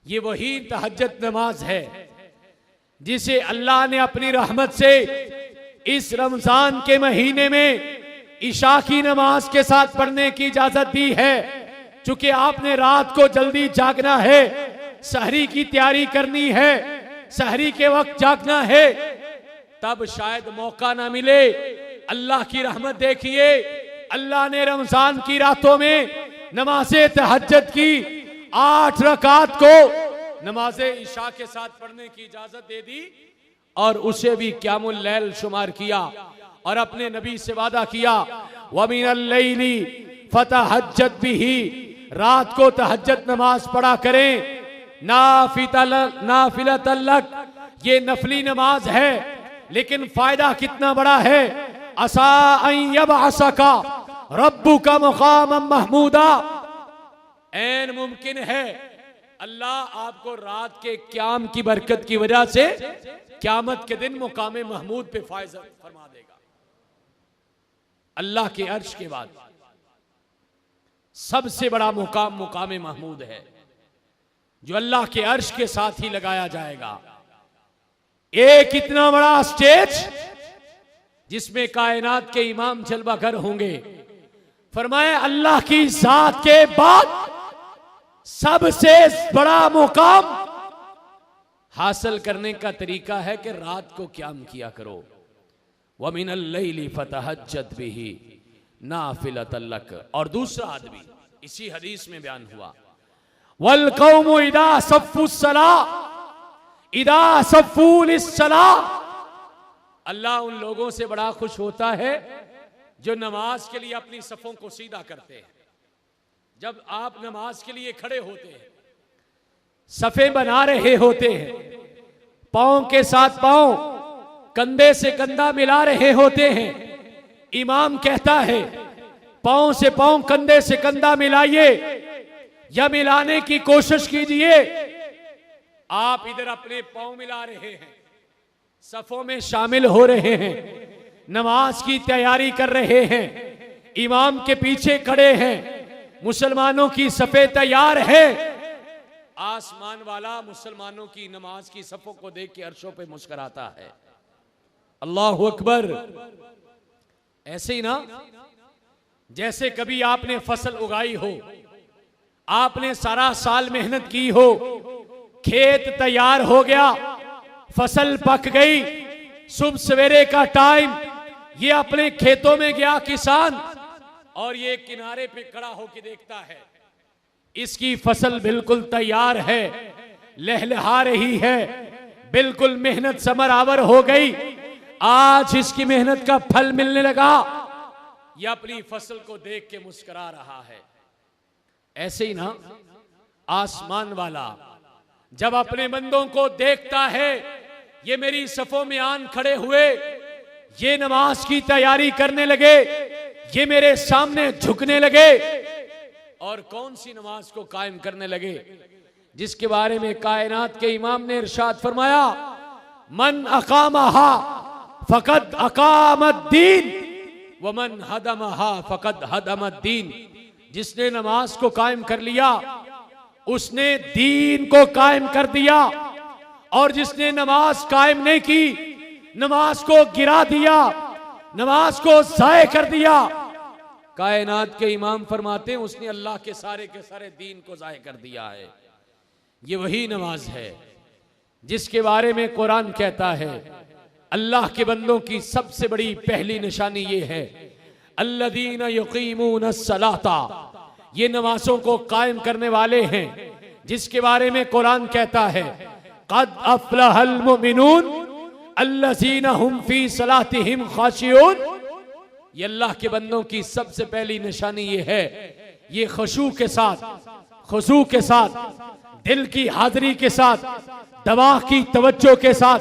ये वही तहज्जुद नमाज है जिसे अल्लाह ने अपनी रहमत से इस रमजान के महीने में इशा की नमाज के साथ पढ़ने की इजाजत दी है। चूंकि आपने रात को जल्दी जागना है, सहरी की तैयारी करनी है, सहरी के वक्त जागना है, तब शायद मौका ना मिले। अल्लाह की रहमत देखिए, अल्लाह ने रमजान की रातों में नमाज़े तहज्जुद की 8 रकात को नमाज़े इशा के साथ पढ़ने की इजाजत दे दी, और उसे भी क़यामुल लैल शुमार किया। और अपने नबी से वादा किया, व मिनल लैली फतहज्जत बिही, रात को तहज्जुद नमाज पढ़ा करें। नाफिलतल लक, ये नफली नमाज है, लेकिन फायदा कितना बड़ा है। असा अन यबअसका रब्बुका मकामम महमूदा, ऐन मुमकिन है अल्लाह आपको रात के क्याम की बरकत की वजह से क्यामत के दिन मुकाम महमूद पे फायदा फरमा देगा। अल्लाह के अर्श के बाद सबसे बड़ा मुकाम मुकाम महमूद है, जो अल्लाह के अर्श के साथ ही लगाया जाएगा। एक इतना बड़ा स्टेज जिसमें कायनात के इमाम जलवागर होंगे। फरमाया अल्लाह की जात के बाद सबसे बड़ा मुकाम हासिल करने का तरीका है कि रात को क़याम किया करो। व मिनल लैली फतहज्जत बिही नाफिलतल लक। और दूसरा आदमी इसी हदीस में बयान हुआ, वल कौमु इदा सफ़्फ़ुस्सला इदा सफ़्फ़ुलिस्सला, अल्लाह उन लोगों से बड़ा खुश होता है जो नमाज के लिए अपनी सफ़ों को सीधा करते हैं। जब आप नमाज के लिए खड़े होते हैं, सफ़े बना रहे होते हैं, पांव के साथ पांव, कंधे से कंधा मिला रहे होते हैं, इमाम कहता है पांव से पांव, कंधे से कंधा मिलाइए या मिलाने की कोशिश कीजिए। आप इधर अपने पांव मिला रहे हैं, सफों में शामिल हो रहे हैं, नमाज की तैयारी कर रहे हैं, इमाम के पीछे खड़े हैं, मुसलमानों की सफे तैयार है। आसमान वाला मुसलमानों की नमाज की सफों को देख के अर्शों पे मुस्कुराता है। अल्लाहु अकबर। ऐसे ही ना, जैसे कभी आपने फसल उगाई हो, आपने सारा साल मेहनत की हो, खेत तैयार हो गया, फसल पक गई, सुबह सवेरे का टाइम, ये अपने खेतों में गया किसान, और ये किनारे पे खड़ा होकर देखता है इसकी फसल बिल्कुल तैयार है, लहलहा रही है, बिल्कुल मेहनत समरावर हो गई, आज इसकी मेहनत का फल मिलने लगा। यह अपनी फसल को देख के मुस्कुरा रहा है। ऐसे ही ना, आसमान वाला जब अपने बंदों को देखता है, ये मेरी सफों में आन खड़े हुए, ये नमाज की तैयारी करने लगे, ये मेरे सामने झुकने लगे, और कौन सी नमाज को कायम करने लगे, जिसके बारे में कायनात के इमाम ने इरशाद फरमाया, मन अकामहा फकद अकामद्दीन व मन हदमहा फकद हदमद्दीन। जिसने नमाज को कायम कर लिया उसने दीन को कायम कर दिया, और जिसने नमाज कायम नहीं की, नमाज को गिरा दिया, नमाज को ज़ाय कर दिया, कायनात के इमाम फरमाते हैं उसने अल्लाह के सारे दीन को ज़ाय कर दिया है। ये वही नमाज है जिसके बारे में कुरान कहता है अल्लाह के बंदों की सबसे बड़ी पहली निशानी ये है, अल्लज़ीना युक़ीमूनस्सलाता, ये नमाजों को कायम करने वाले हैं, जिसके बारे में कुरान कहता है क़द अफ़लहल मुमिनून अल्लज़ीना हुम फ़ी सलातिहिम ख़ाशिऊन। ये अल्लाह के बंदों की सबसे पहली निशानी ये है, ये खुशू के साथ, खुशू के साथ, दिल की हाजिरी के साथ, दवा की तवज्जो के साथ,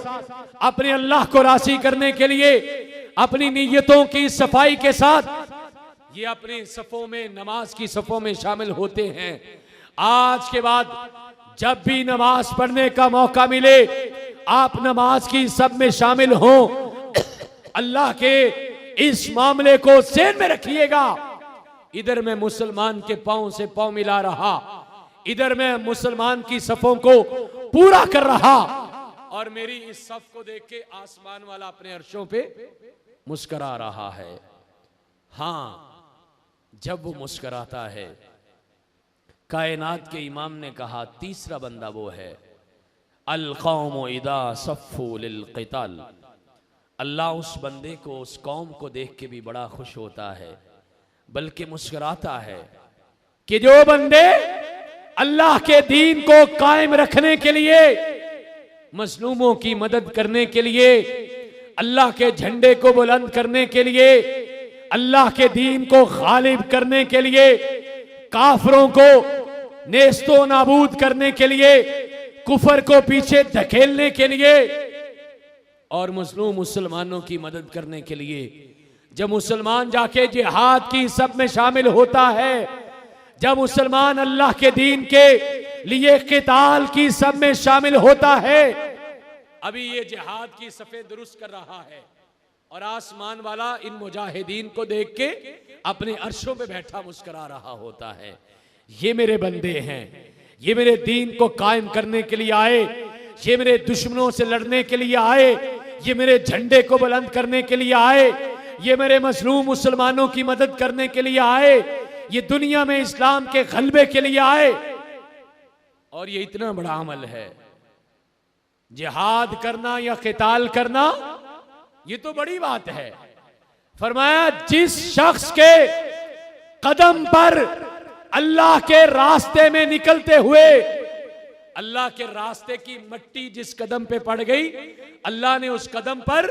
अपने अल्लाह को राज़ी करने के लिए अपनी नीयतों की सफाई के साथ ये अपने सफ़ों में, नमाज की सफ़ों में शामिल होते हैं। आज के बाद जब भी नमाज पढ़ने का मौका मिले, आप नमाज की सब में शामिल हो। अल्लाह के इस मामले को ज़हन में रखिएगा, इधर मैं मुसलमान के पांव से पांव मिला रहा, इधर मैं मुसलमान की सफ़ों को पूरा कर रहा, और मेरी इस सफ को देख के आसमान वाला अपने अर्शों पे मुस्कुरा रहा है। हां, जब वो मुस्कुराता है, कायनात के इमाम ने कहा तीसरा बंदा वो है, अल कौम इदा सफ़्फ़ू लिल क़िताल। अल्लाह उस बंदे को, उस कौम को देख के भी बड़ा खुश होता है, बल्कि मुस्कुराता है कि जो बंदे अल्लाह के दीन को कायम रखने के लिए, मजलूमों की मदद करने के लिए, अल्लाह के झंडे को बुलंद करने के लिए अल्लाह के दीन को गालिब करने के लिए, काफरों को नेस्तो नाबूद करने के लिए, कुफर को पीछे धकेलने के लिए और मजलूम मुसलमानों की मदद करने के लिए। जब मुसलमान जाके जिहाद की सब में शामिल होता है, जब मुसलमान अल्लाह के दीन के लिए किताल की सब में शामिल होता है, अभी ये जिहाद की सफे दुरुस्त कर रहा है और आसमान वाला इन मुजाहिदीन को देख के अपने अर्शों पे बैठा मुस्कुरा रहा होता है। ये मेरे बंदे हैं, ये मेरे दीन को कायम करने के लिए आए, ये मेरे दुश्मनों से लड़ने के लिए आए, ये मेरे झंडे को बुलंद करने के लिए आए, ये मेरे मजलूम मुसलमानों की मदद करने के लिए आए, ये दुनिया में इस्लाम के गलबे के लिए आए। और ये इतना बड़ा अमल है, जिहाद करना या क़िताल करना, ये तो बड़ी बात है। फरमाया जिस शख्स के कदम पर अल्लाह के रास्ते में निकलते हुए, अल्लाह के रास्ते की मट्टी जिस कदम पे पड़ गई, अल्लाह ने उस कदम पर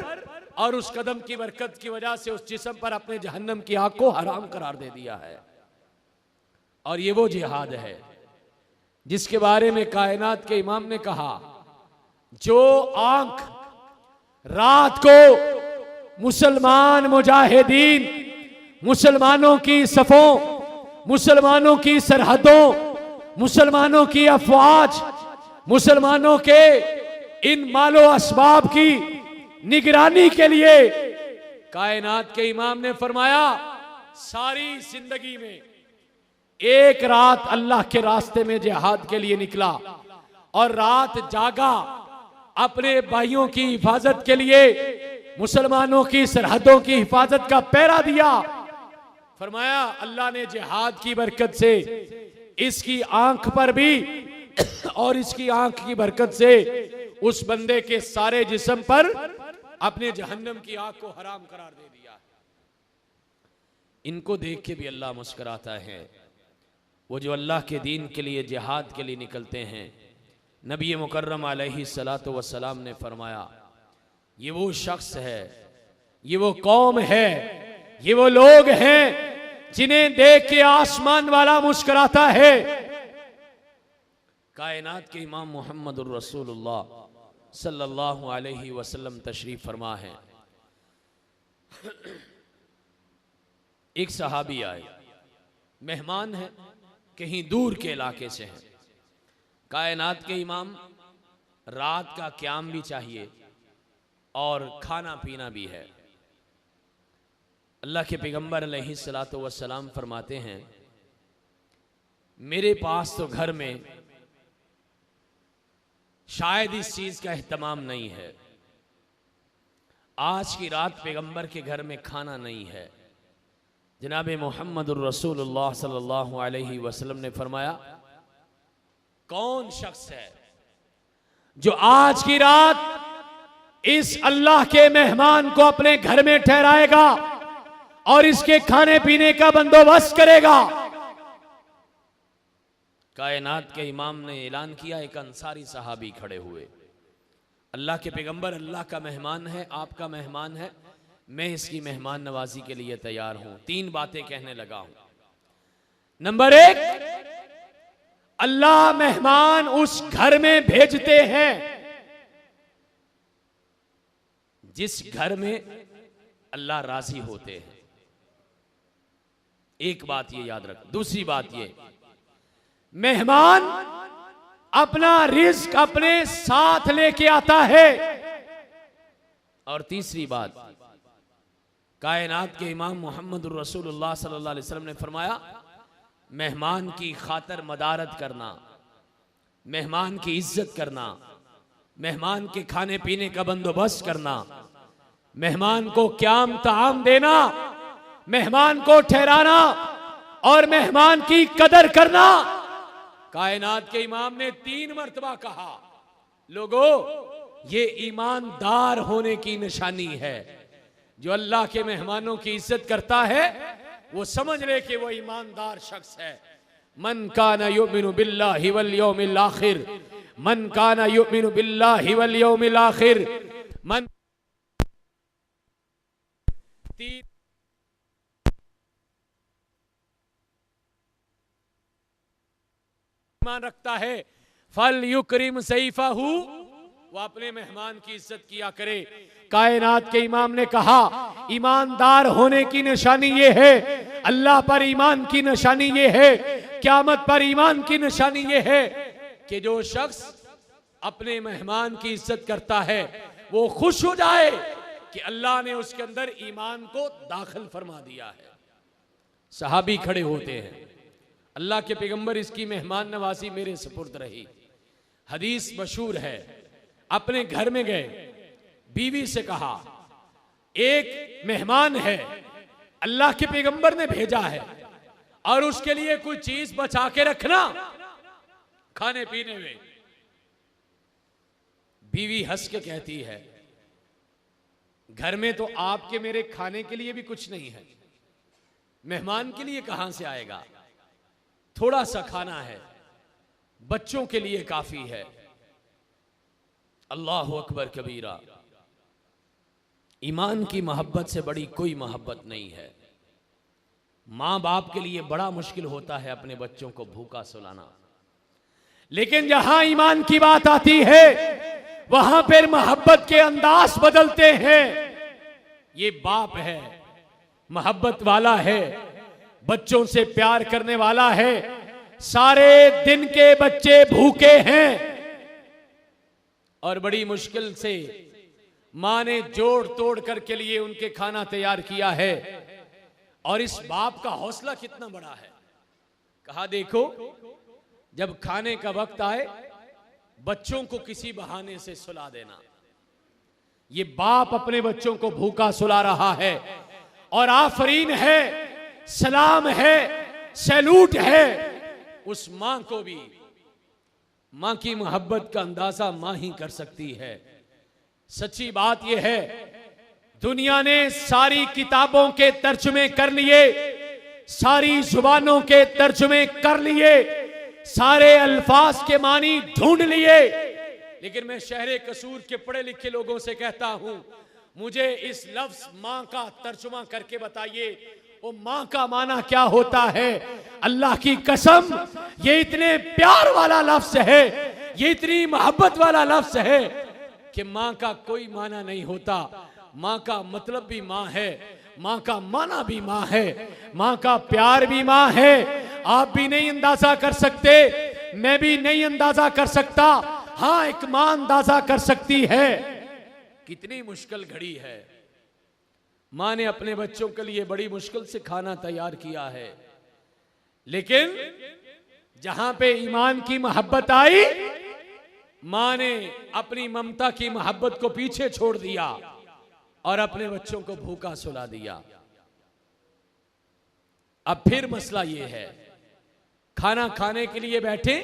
और उस कदम की बरकत की वजह से उस जिस्म पर अपने जहन्नम की आग को हराम करार दे दिया है। और ये वो जिहाद है जिसके बारे में कायनात के इमाम ने कहा, जो आंख रात को मुसलमान मुजाहिदीन, मुसलमानों की सफों, मुसलमानों की सरहदों, मुसलमानों की अफवाज, मुसलमानों के इन मालो असबाब की निगरानी के लिए, कायनात के इमाम ने फरमाया सारी जिंदगी में एक रात अल्लाह के रास्ते में जिहाद के लिए निकला और रात जागा, अपने भाइयों की हिफाजत के लिए, मुसलमानों की सरहदों की हिफाजत का पहरा दिया। फरमाया अल्लाह ने जिहाद की बरकत से इसकी आंख पर भी और इसकी आंख की बरकत से उस बंदे के सारे जिस्म पर अपने जहन्नम की आग को हराम करार दे दिया। इनको देख के भी अल्लाह मुस्कुराता है। वो जो अल्लाह के दीन के लिए जिहाद के लिए निकलते हैं, नबी मुकर्रम अलैहिस्सलातु वस्सलाम ने फरमाया ये वो शख्स है, ये वो कौम है, ये वो लोग हैं जिन्हें देख के आसमान वाला मुस्कुराता है। कायनात के इमाम मुहम्मदुर रसूलुल्लाह सल्लल्लाहु अलैहि वसल्लम तशरीफ फरमा है। एक सहाबी आए, मेहमान है, कहीं दूर के इलाके से हैं। कायनात के इमाम, रात का क़याम भी चाहिए और खाना पीना भी है। अल्लाह के पैगंबर अलैहिस्सलातु वस्सलाम फरमाते हैं मेरे पास तो घर में शायद इस चीज का एहतमाम नहीं है, आज की रात पैगंबर के घर में खाना नहीं है। जनाब मुहम्मदुर रसूलुल्लाह सल्लल्लाहु अलैहि वसल्लम ने फरमाया कौन शख्स है जो आज की रात इस अल्लाह के मेहमान को अपने घर में ठहराएगा और इसके खाने पीने का बंदोबस्त करेगा। कायनात के इमाम ने ऐलान किया, एक अंसारी सहाबी खड़े हुए, अल्लाह के पैगंबर अल्लाह का मेहमान है, आपका मेहमान है, मैं इसकी मेहमान नवाजी के लिए तैयार हूं। तीन बातें कहने लगा हूं। नंबर एक, अल्लाह मेहमान उस घर में भेजते हैं जिस घर में अल्लाह राजी होते हैं। एक बात ये याद रख। दूसरी बात ये, मेहमान अपना रिज्क अपने साथ लेके आता है। और तीसरी बात, कायनात के इमाम मुहम्मदुर रसूलुल्लाह सल्लल्लाहु अलैहि वसल्लम ने फरमाया मेहमान की खातर मदारत करना, मेहमान की इज्जत करना, मेहमान के खाने पीने का बंदोबस्त करना, मेहमान को क़याम ताम देना, मेहमान को ठहराना और मेहमान की कदर करना। कायनात के इमाम ने 3 मर्तबा कहा, लोगों ये ईमानदार होने की निशानी है। जो अल्लाह के मेहमानों की इज्जत करता है वो समझ ले कि वो ईमानदार शख्स है। मन काना युमिनु बिल्लाहि वल यौमिल आखिर, मन काना युमिनु बिल्लाहि वल यौमिल आखिर, मन ईमान रखता है फल युकरिम सईफहू, वो अपने मेहमान की इज्जत किया करे। कायनात के इमाम ने कहा ईमानदार होने की निशानी ये है, अल्लाह पर ईमान की निशानी ये है, क़यामत पर ईमान की निशानी ये है कि जो शख्स अपने मेहमान की इज्जत करता है वो खुश हो जाए कि अल्लाह ने उसके अंदर ईमान को दाखिल फरमा दिया है। सहाबी खड़े होते हैं, अल्लाह के पैगंबर इसकी मेहमान नवाजी मेरे सुपुर्द रही। हदीस मशहूर है, अपने घर में गए, बीवी से कहा एक मेहमान है, अल्लाह के पैगंबर ने भेजा है और उसके लिए कोई चीज बचा के रखना खाने पीने में। बीवी हंस के कहती है घर में तो आपके मेरे खाने के लिए भी कुछ नहीं है, मेहमान के लिए कहां से आएगा, थोड़ा सा खाना है, बच्चों के लिए काफी है। अल्लाह अकबर कबीरा। ईमान की मोहब्बत से बड़ी कोई मोहब्बत नहीं है। मां बाप के लिए बड़ा मुश्किल होता है अपने बच्चों को भूखा सुलाना, लेकिन जहां ईमान की बात आती है वहां पर मोहब्बत के अंदाज बदलते हैं। ये बाप है, मोहब्बत वाला है, बच्चों से प्यार करने वाला है, सारे दिन के बच्चे भूखे हैं और बड़ी मुश्किल से मां ने जोड़ तोड़ करके लिए उनके खाना तैयार किया है। और इस बाप का हौसला कितना बड़ा है। कहा देखो जब खाने का वक्त आए बच्चों को किसी बहाने से सुला देना। ये बाप अपने बच्चों को भूखा सुला रहा है और आफरीन है, सलाम है, सैल्यूट है उस मां को भी। मां की मोहब्बत का अंदाजा मां ही कर सकती है। सच्ची बात यह है दुनिया ने सारी किताबों के तर्जुमे कर लिए, सारी जुबानों के तर्जुमे कर लिए, सारे अल्फाज के मानी ढूंढ लिए, लेकिन मैं शहरे कसूर के पढ़े लिखे लोगों से कहता हूं मुझे इस लफ्ज मां का तर्जुमा करके बताइए वो मां का माना क्या होता है। अल्लाह की कसम ये इतने प्यार वाला लफ्ज है, ये इतनी मोहब्बत वाला लफ्ज है कि मां का कोई माना नहीं होता। मां का मतलब भी मां है, मां का माना भी मां है, मां का प्यार भी मां है। आप भी नहीं अंदाजा कर सकते, मैं भी नहीं अंदाजा कर सकता, हां एक मां अंदाजा कर सकती है। कितनी मुश्किल घड़ी है। मां ने अपने बच्चों के लिए बड़ी मुश्किल से खाना तैयार किया है, लेकिन जहां पे ईमान की मोहब्बत आई मां ने अपनी ममता की मोहब्बत को पीछे छोड़ दिया और अपने बच्चों को भूखा सुला दिया। अब फिर मसला यह है खाना खाने के लिए बैठे,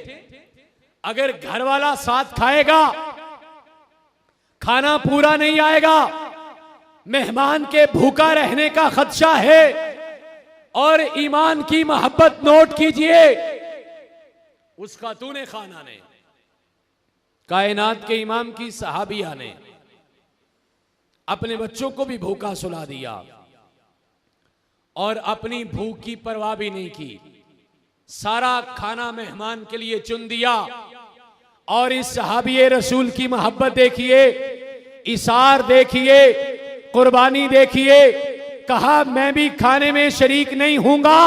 अगर घर वाला साथ खाएगा खाना पूरा नहीं आएगा, मेहमान के भूखा रहने का खदशा है। और ईमान की मोहब्बत नोट कीजिए, उस खातूने खाना ने, कायनात के इमाम की सहाबिया ने अपने बच्चों को भी भूखा सुला दिया और अपनी भूख की परवाह भी नहीं की। सारा खाना मेहमान के लिए चुन दिया। और इस सहाबिये रसूल की मोहब्बत देखिए, इसार देखिए, कुर्बानी देखिए। कहा मैं भी खाने में शरीक नहीं हूंगा।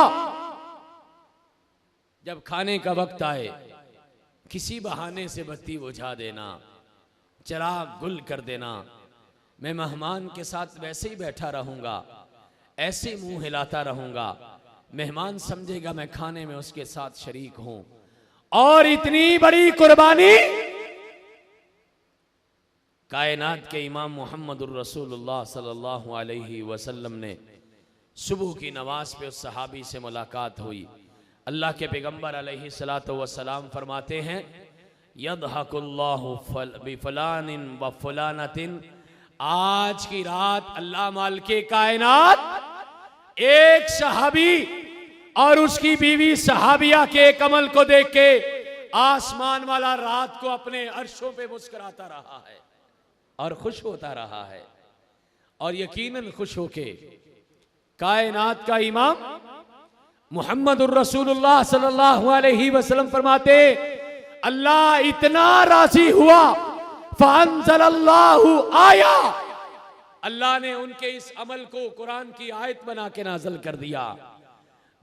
जब खाने का वक्त आए किसी बहाने से बत्ती बुझा देना, चिराग गुल कर देना। मैं मेहमान के साथ वैसे ही बैठा रहूंगा, ऐसे मुंह हिलाता रहूंगा, मेहमान समझेगा मैं खाने में उसके साथ शरीक हूं। और इतनी बड़ी कुर्बानी कायनात के इमाम मोहम्मदुर रसूलुल्लाह सल्लल्लाहु अलैहि वसल्लम ने सुबह की नमाज पे उस सहाबी से मुलाकात हुई। अल्लाह के पैगंबर अलैहि सलातो वसलाम फरमाते हैं यदहकुल्लाहु बिफलानिन व फुलानतिन, आज की रात अल्लाह मालिके कायनात एक सहाबी और उसकी बीवी सहाबिया के एक अमल को देख के आसमान वाला रात को अपने अर्शों पे मुस्कुराता रहा है और खुश होता रहा है। और यकीनन खुश होके कायनात का इमाम मुहम्मदुर रसूलुल्लाह सल्लल्लाहु अलैहि वसल्लम फरमाते अल्लाह इतना राजी हुआ फअंज़लल्लाहु आया, अल्लाह ने उनके इस अमल को कुरान की आयत बना के नाज़िल कर दिया।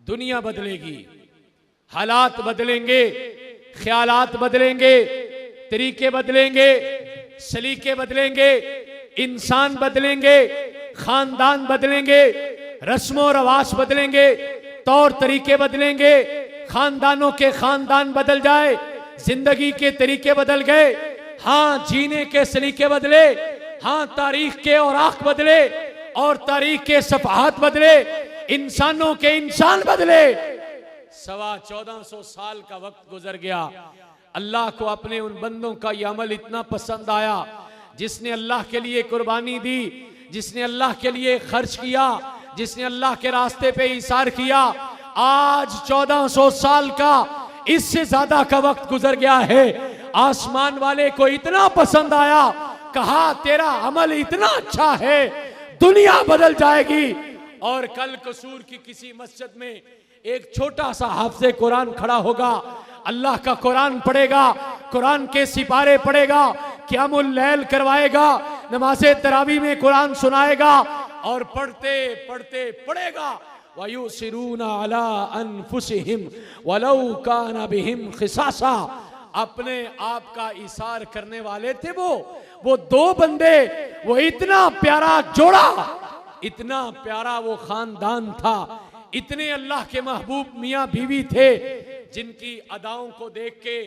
दुनिया बदलेगी, हालात बदलेंगे, ख्यालात बदलेंगे, तरीके बदलेंगे, सलीके बदलेंगे, इंसान बदलेंगे, खानदान बदलेंगे, रस्मों रवाज बदलेंगे, तौर तरीके बदलेंगे, खानदानों के खानदान बदल जाए, जिंदगी के तरीके बदल गए, हाँ जीने के सलीके बदले, हाँ तारीख के औराक बदले और तारीख के सफहात बदले, इंसानों के इंसान बदले। 1450 साल का वक्त गुजर गया। अल्लाह को अपने उन बंदों का यह अमल इतना पसंद आया जिसने अल्लाह के लिए कुर्बानी दी, जिसने अल्लाह के लिए खर्च किया, जिसने अल्लाह के रास्ते पे इसार किया। आज 1400 साल का इससे ज्यादा का वक्त गुजर गया है। आसमान वाले को इतना पसंद आया, कहा तेरा अमल इतना अच्छा है, दुनिया बदल जाएगी। और कल कसूर की किसी मस्जिद में एक छोटा सा हाफिज़े कुरान खड़ा होगा, अल्लाह का कुरान पढ़ेगा, कुरान के सिपारे पढ़ेगा, क़ियामुल लैल करवाएगा, नमाज़े तरावी में कुरान सुनाएगा और पढ़ते पढ़ते पढ़ेगा वयुसिरूना अला अनफुसिहिम वलौ काना बिहिम खिसासा। अपने आप का इसार करने वाले थे वो दो बंदे, वो इतना प्यारा जोड़ा, इतना प्यारा वो खानदान था, इतने अल्लाह के महबूब मियाँ बीवी थे जिनकी अदाओं को देख के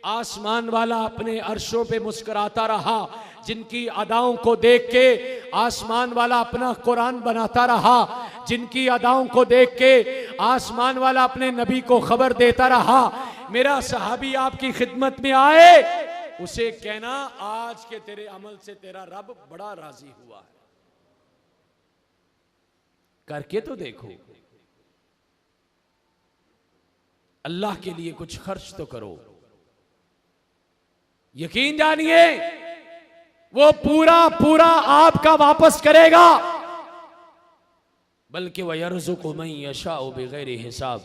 आसमान वाला अपने अर्शों पे मुस्कुराता रहा, जिनकी अदाओं को देख के आसमान वाला अपना कुरान बनाता रहा, जिनकी अदाओं को देख के आसमान वाला अपने नबी को खबर देता रहा। मेरा सहाबी आपकी खिदमत में आए, उसे कहना आज के तेरे अमल से तेरा रब बड़ा राजी हुआ है, करके तो देखो, अल्लाह के लिए कुछ खर्च तो करो। यकीन जानिए वो पूरा पूरा आपका वापस करेगा, बल्कि वह यर्ज़ुक़ु मन यशाउ बिग़ैरि हिसाब,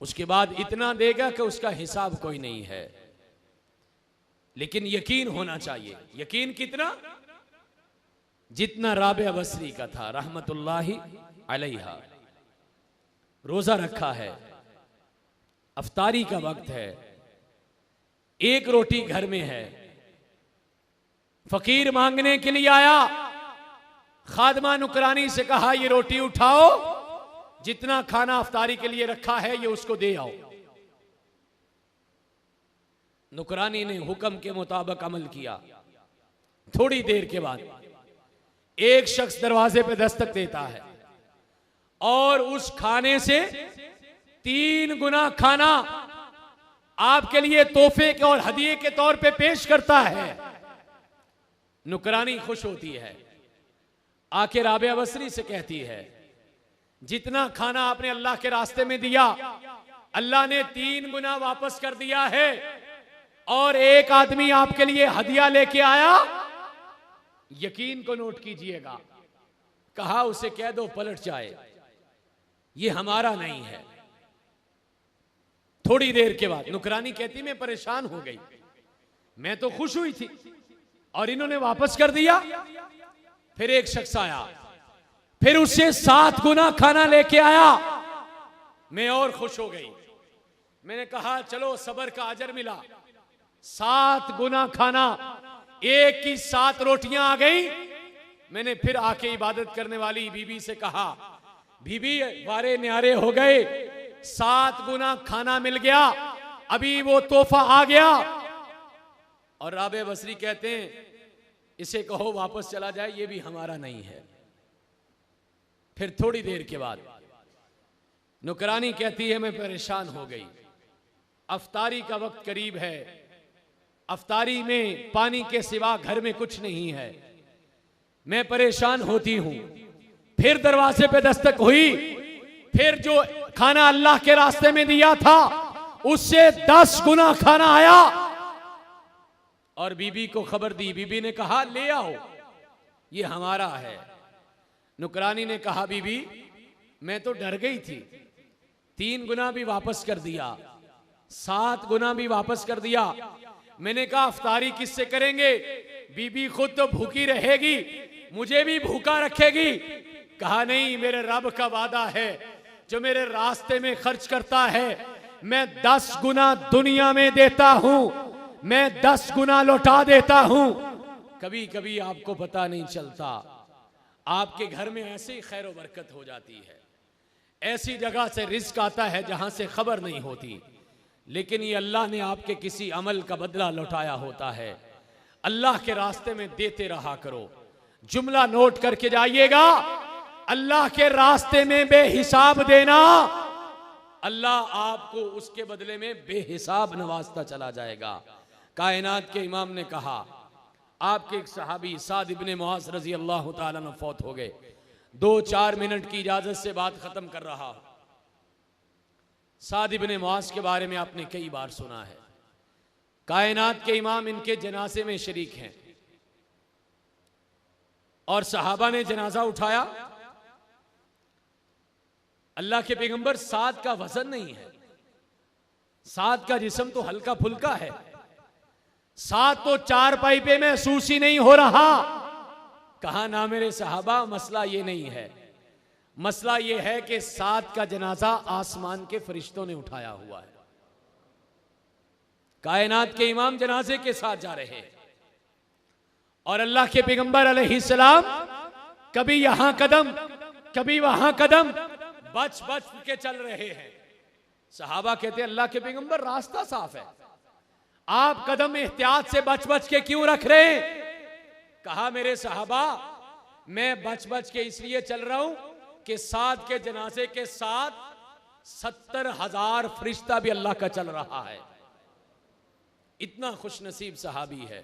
उसके बाद इतना देगा कि उसका हिसाब कोई नहीं है। लेकिन यकीन होना चाहिए। यकीन कितना? जितना राबिया बसरी का था रहमतुल्लाहि अलैहा। रोजा रखा है, अफ्तारी का वक्त है, एक रोटी घर में है, फकीर मांगने के लिए आया, खादमा नुकरानी से कहा ये रोटी उठाओ, जितना खाना अफ्तारी के लिए रखा है ये उसको दे आओ। नुकरानी ने हुक्म के मुताबिक अमल किया। थोड़ी देर के बाद एक शख्स दरवाजे पे दस्तक देता है और उस खाने से 3 गुना खाना आपके लिए तोहफे के और हदिये के तौर पे पेश करता है। नुकरानी खुश होती है, आके राबिया बसरी से कहती है जितना खाना आपने अल्लाह के रास्ते में दिया अल्लाह ने 3 गुना वापस कर दिया है, और एक आदमी आपके लिए हदिया लेके आया, यकीन को नोट कीजिएगा, कहा उसे कह दो पलट जाए, ये हमारा नहीं है। थोड़ी देर के बाद नुकरानी कहती मैं परेशान हो गई, मैं तो खुश हुई थी और इन्होंने वापस कर दिया। फिर एक शख्स आया, फिर उससे 7 गुना खाना लेके आया, मैं और खुश हो गई। मैंने कहा चलो सबर का अजर मिला। 7 गुना खाना, एक की 7 रोटियां आ गई। मैंने फिर आके इबादत करने वाली बीबी से कहा बीबी वारे न्यारे हो गए, 7 गुना खाना मिल गया, अभी वो तोहफा आ गया। और राबिया बसरी कहते हैं इसे कहो वापस चला जाए, ये भी हमारा नहीं है। फिर थोड़ी देर के बाद नुकरानी कहती है मैं परेशान हो गई, अफ्तारी का वक्त करीब है, अफ्तारी में पानी के सिवा घर में कुछ नहीं है, मैं परेशान होती हूं। फिर दरवाजे पे दस्तक हुई, फिर जो खाना अल्लाह के रास्ते में दिया था उससे 10 गुना खाना आया और बीबी को खबर दी। बीबी ने कहा ले आओ, ये हमारा है। नुकरानी ने कहा बीबी मैं तो डर गई थी, 3 गुना भी वापस कर दिया, 7 गुना भी वापस कर दिया। मैंने कहा अफ्तारी किससे करेंगे? बीबी खुद तो भूखी रहेगी, मुझे भी भूखा रखेगी। कहा नहीं, मेरे रब का वादा है, जो मेरे रास्ते में खर्च करता है मैं 10 गुना दुनिया में देता हूं, मैं 10 गुना लौटा देता हूं। कभी कभी आपको पता नहीं चलता, आपके घर में ऐसे ही खैर बरकत हो जाती है, ऐसी जगह से रिस्क आता है जहां से खबर नहीं होती, लेकिन ये अल्लाह ने आपके किसी अमल का बदला लौटाया होता है। अल्लाह के रास्ते में देते रहा करो। जुमला नोट करके जाइएगा, अल्लाह के रास्ते में बेहिसाब देना, अल्लाह आपको उसके बदले में बेहिसाब नवाजता चला जाएगा। कायनात के इमाम ने कहा, आपके एक सहाबी साद इब्ने मुआज रजी अल्लाह ताला अन्हु फौत हो गए। 2-4 मिनट की इजाजत से बात खत्म कर रहा हूं। साद इब्ने मुआज के बारे में आपने कई बार सुना है। कायनात के इमाम इनके जनाजे में शरीक हैं और सहाबा ने जनाजा उठाया। अल्लाह के पैगंबर, साद का वजन नहीं है, साद का जिस्म तो हल्का फुल्का है, साद तो 4 पाई पे महसूस ही नहीं हो रहा। कहा ना मेरे सहाबा, मसला ये नहीं है, मसला ये है कि साद का जनाजा आसमान के फरिश्तों ने उठाया हुआ है। कायनात के इमाम जनाजे के साथ जा रहे हैं और अल्लाह के पैगंबर अलैहिस्सलाम कभी यहां कदम कभी वहां कदम बच बच के चल रहे हैं। सहाबा कहते हैं, अल्लाह के पैगंबर रास्ता साफ है, आप कदम एहतियात से बच बच के क्यों रख रहे हैं? कहा मेरे सहाबा, मैं बच बच के इसलिए चल रहा हूं कि साद के जनाजे के साथ 70,000 फरिश्ता भी अल्लाह का चल रहा है। इतना खुश नसीब सहाबी है।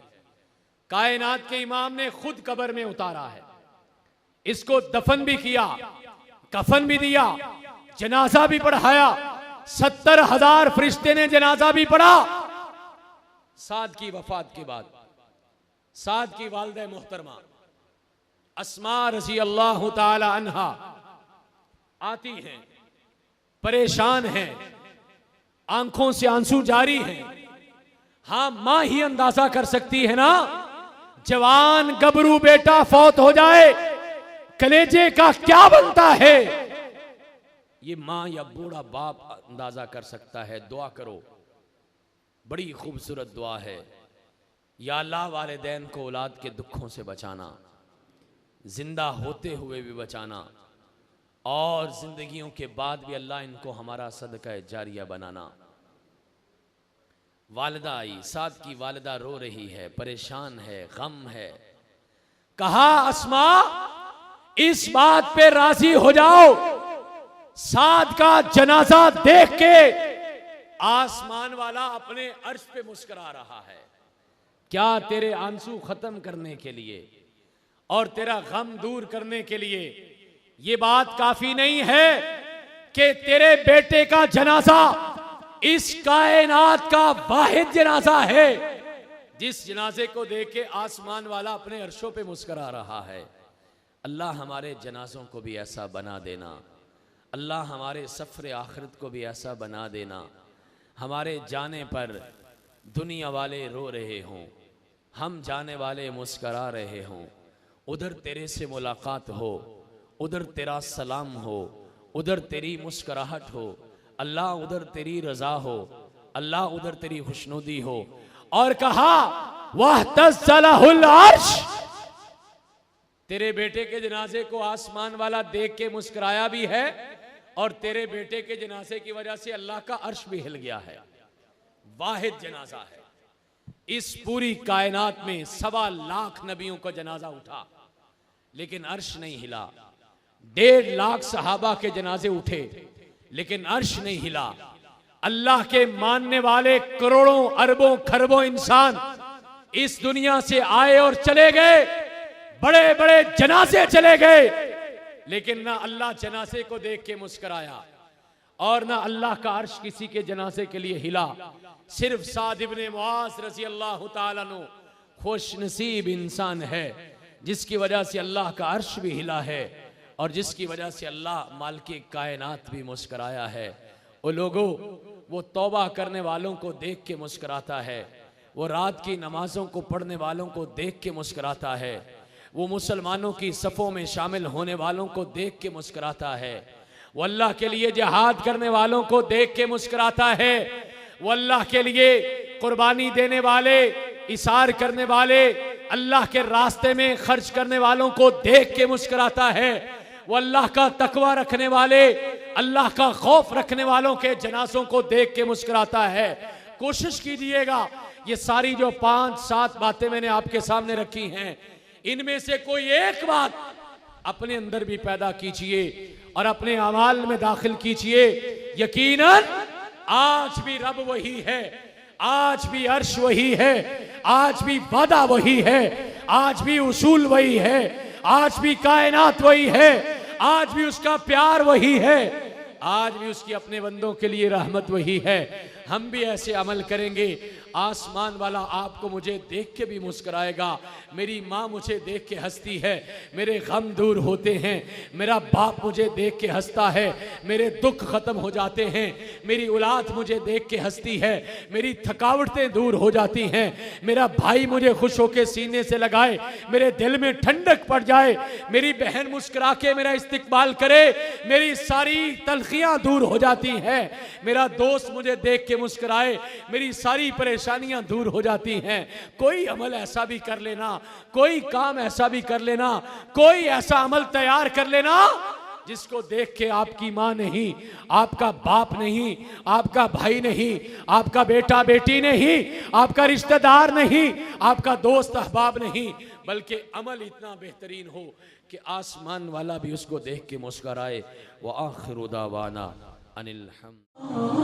कायनात के इमाम ने खुद कब्र में उतारा है, इसको दफन भी किया, कफन भी दिया, जनाजा भी पढ़ाया, 70,000 फरिश्ते ने जनाजा भी पढ़ा। साद की वफात के बाद साद की वालिदा मोहतरमा अस्मा रज़ी अल्लाह ताला अन्हा आती हैं, परेशान हैं, आंखों से आंसू जारी हैं। हां, मां ही अंदाजा कर सकती है ना, जवान गबरू बेटा फौत हो जाए कलेजे का क्या बनता है, ये मां या बूढ़ा बाप अंदाजा कर सकता है। दुआ करो, बड़ी खूबसूरत दुआ है। या अल्लाह, वालिदैन को औलाद के दुखों से बचाना, जिंदा होते हुए भी बचाना, और जिंदगियों के बाद भी अल्लाह इनको हमारा सदका जारिया बनाना। वालिदा आई, साद की वालिदा रो रही है, परेशान है, गम है। कहा अस्मा, इस बात पे राजी हो जाओ, साद का जनाजा देख के आसमान वाला अपने अर्श पे मुस्कुरा रहा है। क्या तेरे आंसू खत्म करने के लिए और तेरा गम दूर करने के लिए ये बात काफी नहीं है कि तेरे बेटे का जनाजा इस कायनात का वाहिद जनाजा है जिस जनाजे को देख के आसमान वाला अपने अर्शों पे मुस्कुरा रहा है। अल्लाह हमारे जनाजों को भी ऐसा बना देना, अल्लाह हमारे सफ़र आखिरत को भी ऐसा बना देना। हमारे जाने पर दुनिया वाले रो रहे हों, हम जाने वाले मुस्करा रहे हों, उधर तेरे से मुलाकात हो, उधर तेरा सलाम हो, उधर तेरी मुस्कराहट हो, अल्लाह उधर तेरी रजा हो, अल्लाह उधर तेरी खुशनुदी हो। और कहा वह तज़्ज़लहुल अर्श, तेरे बेटे के जनाजे को आसमान वाला देख के मुस्कुराया भी है और तेरे बेटे के जनाजे की वजह से अल्लाह का अर्श भी हिल गया है। वाहिद जनाजा है। इस पूरी कायनात में 1.25 लाख नबियों का जनाजा उठा लेकिन अर्श नहीं हिला। 1.5 लाख सहाबा के जनाजे उठे लेकिन अर्श नहीं हिला। अल्लाह के मानने वाले करोड़ों अरबों खरबों इंसान इस दुनिया से आए और चले गए, बड़े बड़े जनाजे चले गए, लेकिन ना अल्लाह जनाजे को देख के मुस्कुराया और ना अल्लाह का अर्श किसी के जनाजे के लिए हिला। सिर्फ साद इब्ने मुआज रज़ी अल्लाह ताला अन्हु खुश नसीब इंसान है जिसकी वजह से अल्लाह का अर्श भी हिला है और जिसकी वजह से अल्लाह मालिक कायनात भी मुस्कुराया है। वो लोगों, वो तौबा करने वालों को देख के मुस्कुराता है, वो रात की नमाजों को पढ़ने वालों को देख के मुस्कुराता है, वो मुसलमानों की सफ़ों में शामिल होने वालों को देख के मुस्कुराता है, वो अल्लाह के लिए जिहाद करने वालों को देख के मुस्कुराता है, वो अल्लाह के लिए कुर्बानी देने वाले, इसार करने वाले, अल्लाह के रास्ते में खर्च करने वालों को देख के मुस्कुराता है, वो अल्लाह का तकवा रखने वाले, अल्लाह का खौफ रखने वालों के जनाजों को देख के मुस्कुराता है। कोशिश कीजिएगा, ये सारी जो 5-7 बातें मैंने आपके सामने रखी हैं, इनमें से कोई एक बात अपने अंदर भी पैदा कीजिए और अपने अमाल में दाखिल कीजिए। यकीनन आज भी रब वही है, आज भी अर्श वही है, आज भी वादा वही है, आज भी उसूल वही है, आज भी कायनात वही है, आज भी उसका प्यार वही है, आज भी उसकी अपने बंदों के लिए रहमत वही है। हम भी ऐसे अमल करेंगे, आसमान वाला आपको मुझे देख के भी मुस्कुराएगा, मेरी माँ मुझे देख के हंसती है, मेरे गम दूर होते हैं, मेरा बाप मुझे देख के हंसता है, मेरे दुख खत्म हो जाते हैं, मेरी औलाद मुझे देख के हंसती है, मेरी थकावटें दूर हो जाती हैं, मेरा भाई मुझे खुश होकर सीने से लगाए, मेरे दिल में ठंडक पड़ जाए, मेरी बहन मुस्कुरा के मेरा इस्तिकबाल करे, मेरी सारी तलखियां दूर हो जाती हैं, मेरा दोस्त मुझे देख के मुस्कुराए, मेरी सारी परेशानियां दूर हो जाती हैं। कोई अमल ऐसा भी कर लेना, कोई काम ऐसा भी कर लेना, कोई ऐसा अमल तैयार कर लेना जिसको देख के आपकी माँ नहीं, आपका बाप नहीं, आपका भाई नहीं, आपका बेटा बेटी नहीं, आपका रिश्तेदार नहीं, आपका दोस्त अहबाब नहीं, बल्कि अमल इतना बेहतरीन हो कि आसमान वाला भी उसको देख के मुस्कुराए। व आखिरु दावाना अनिल हम्द।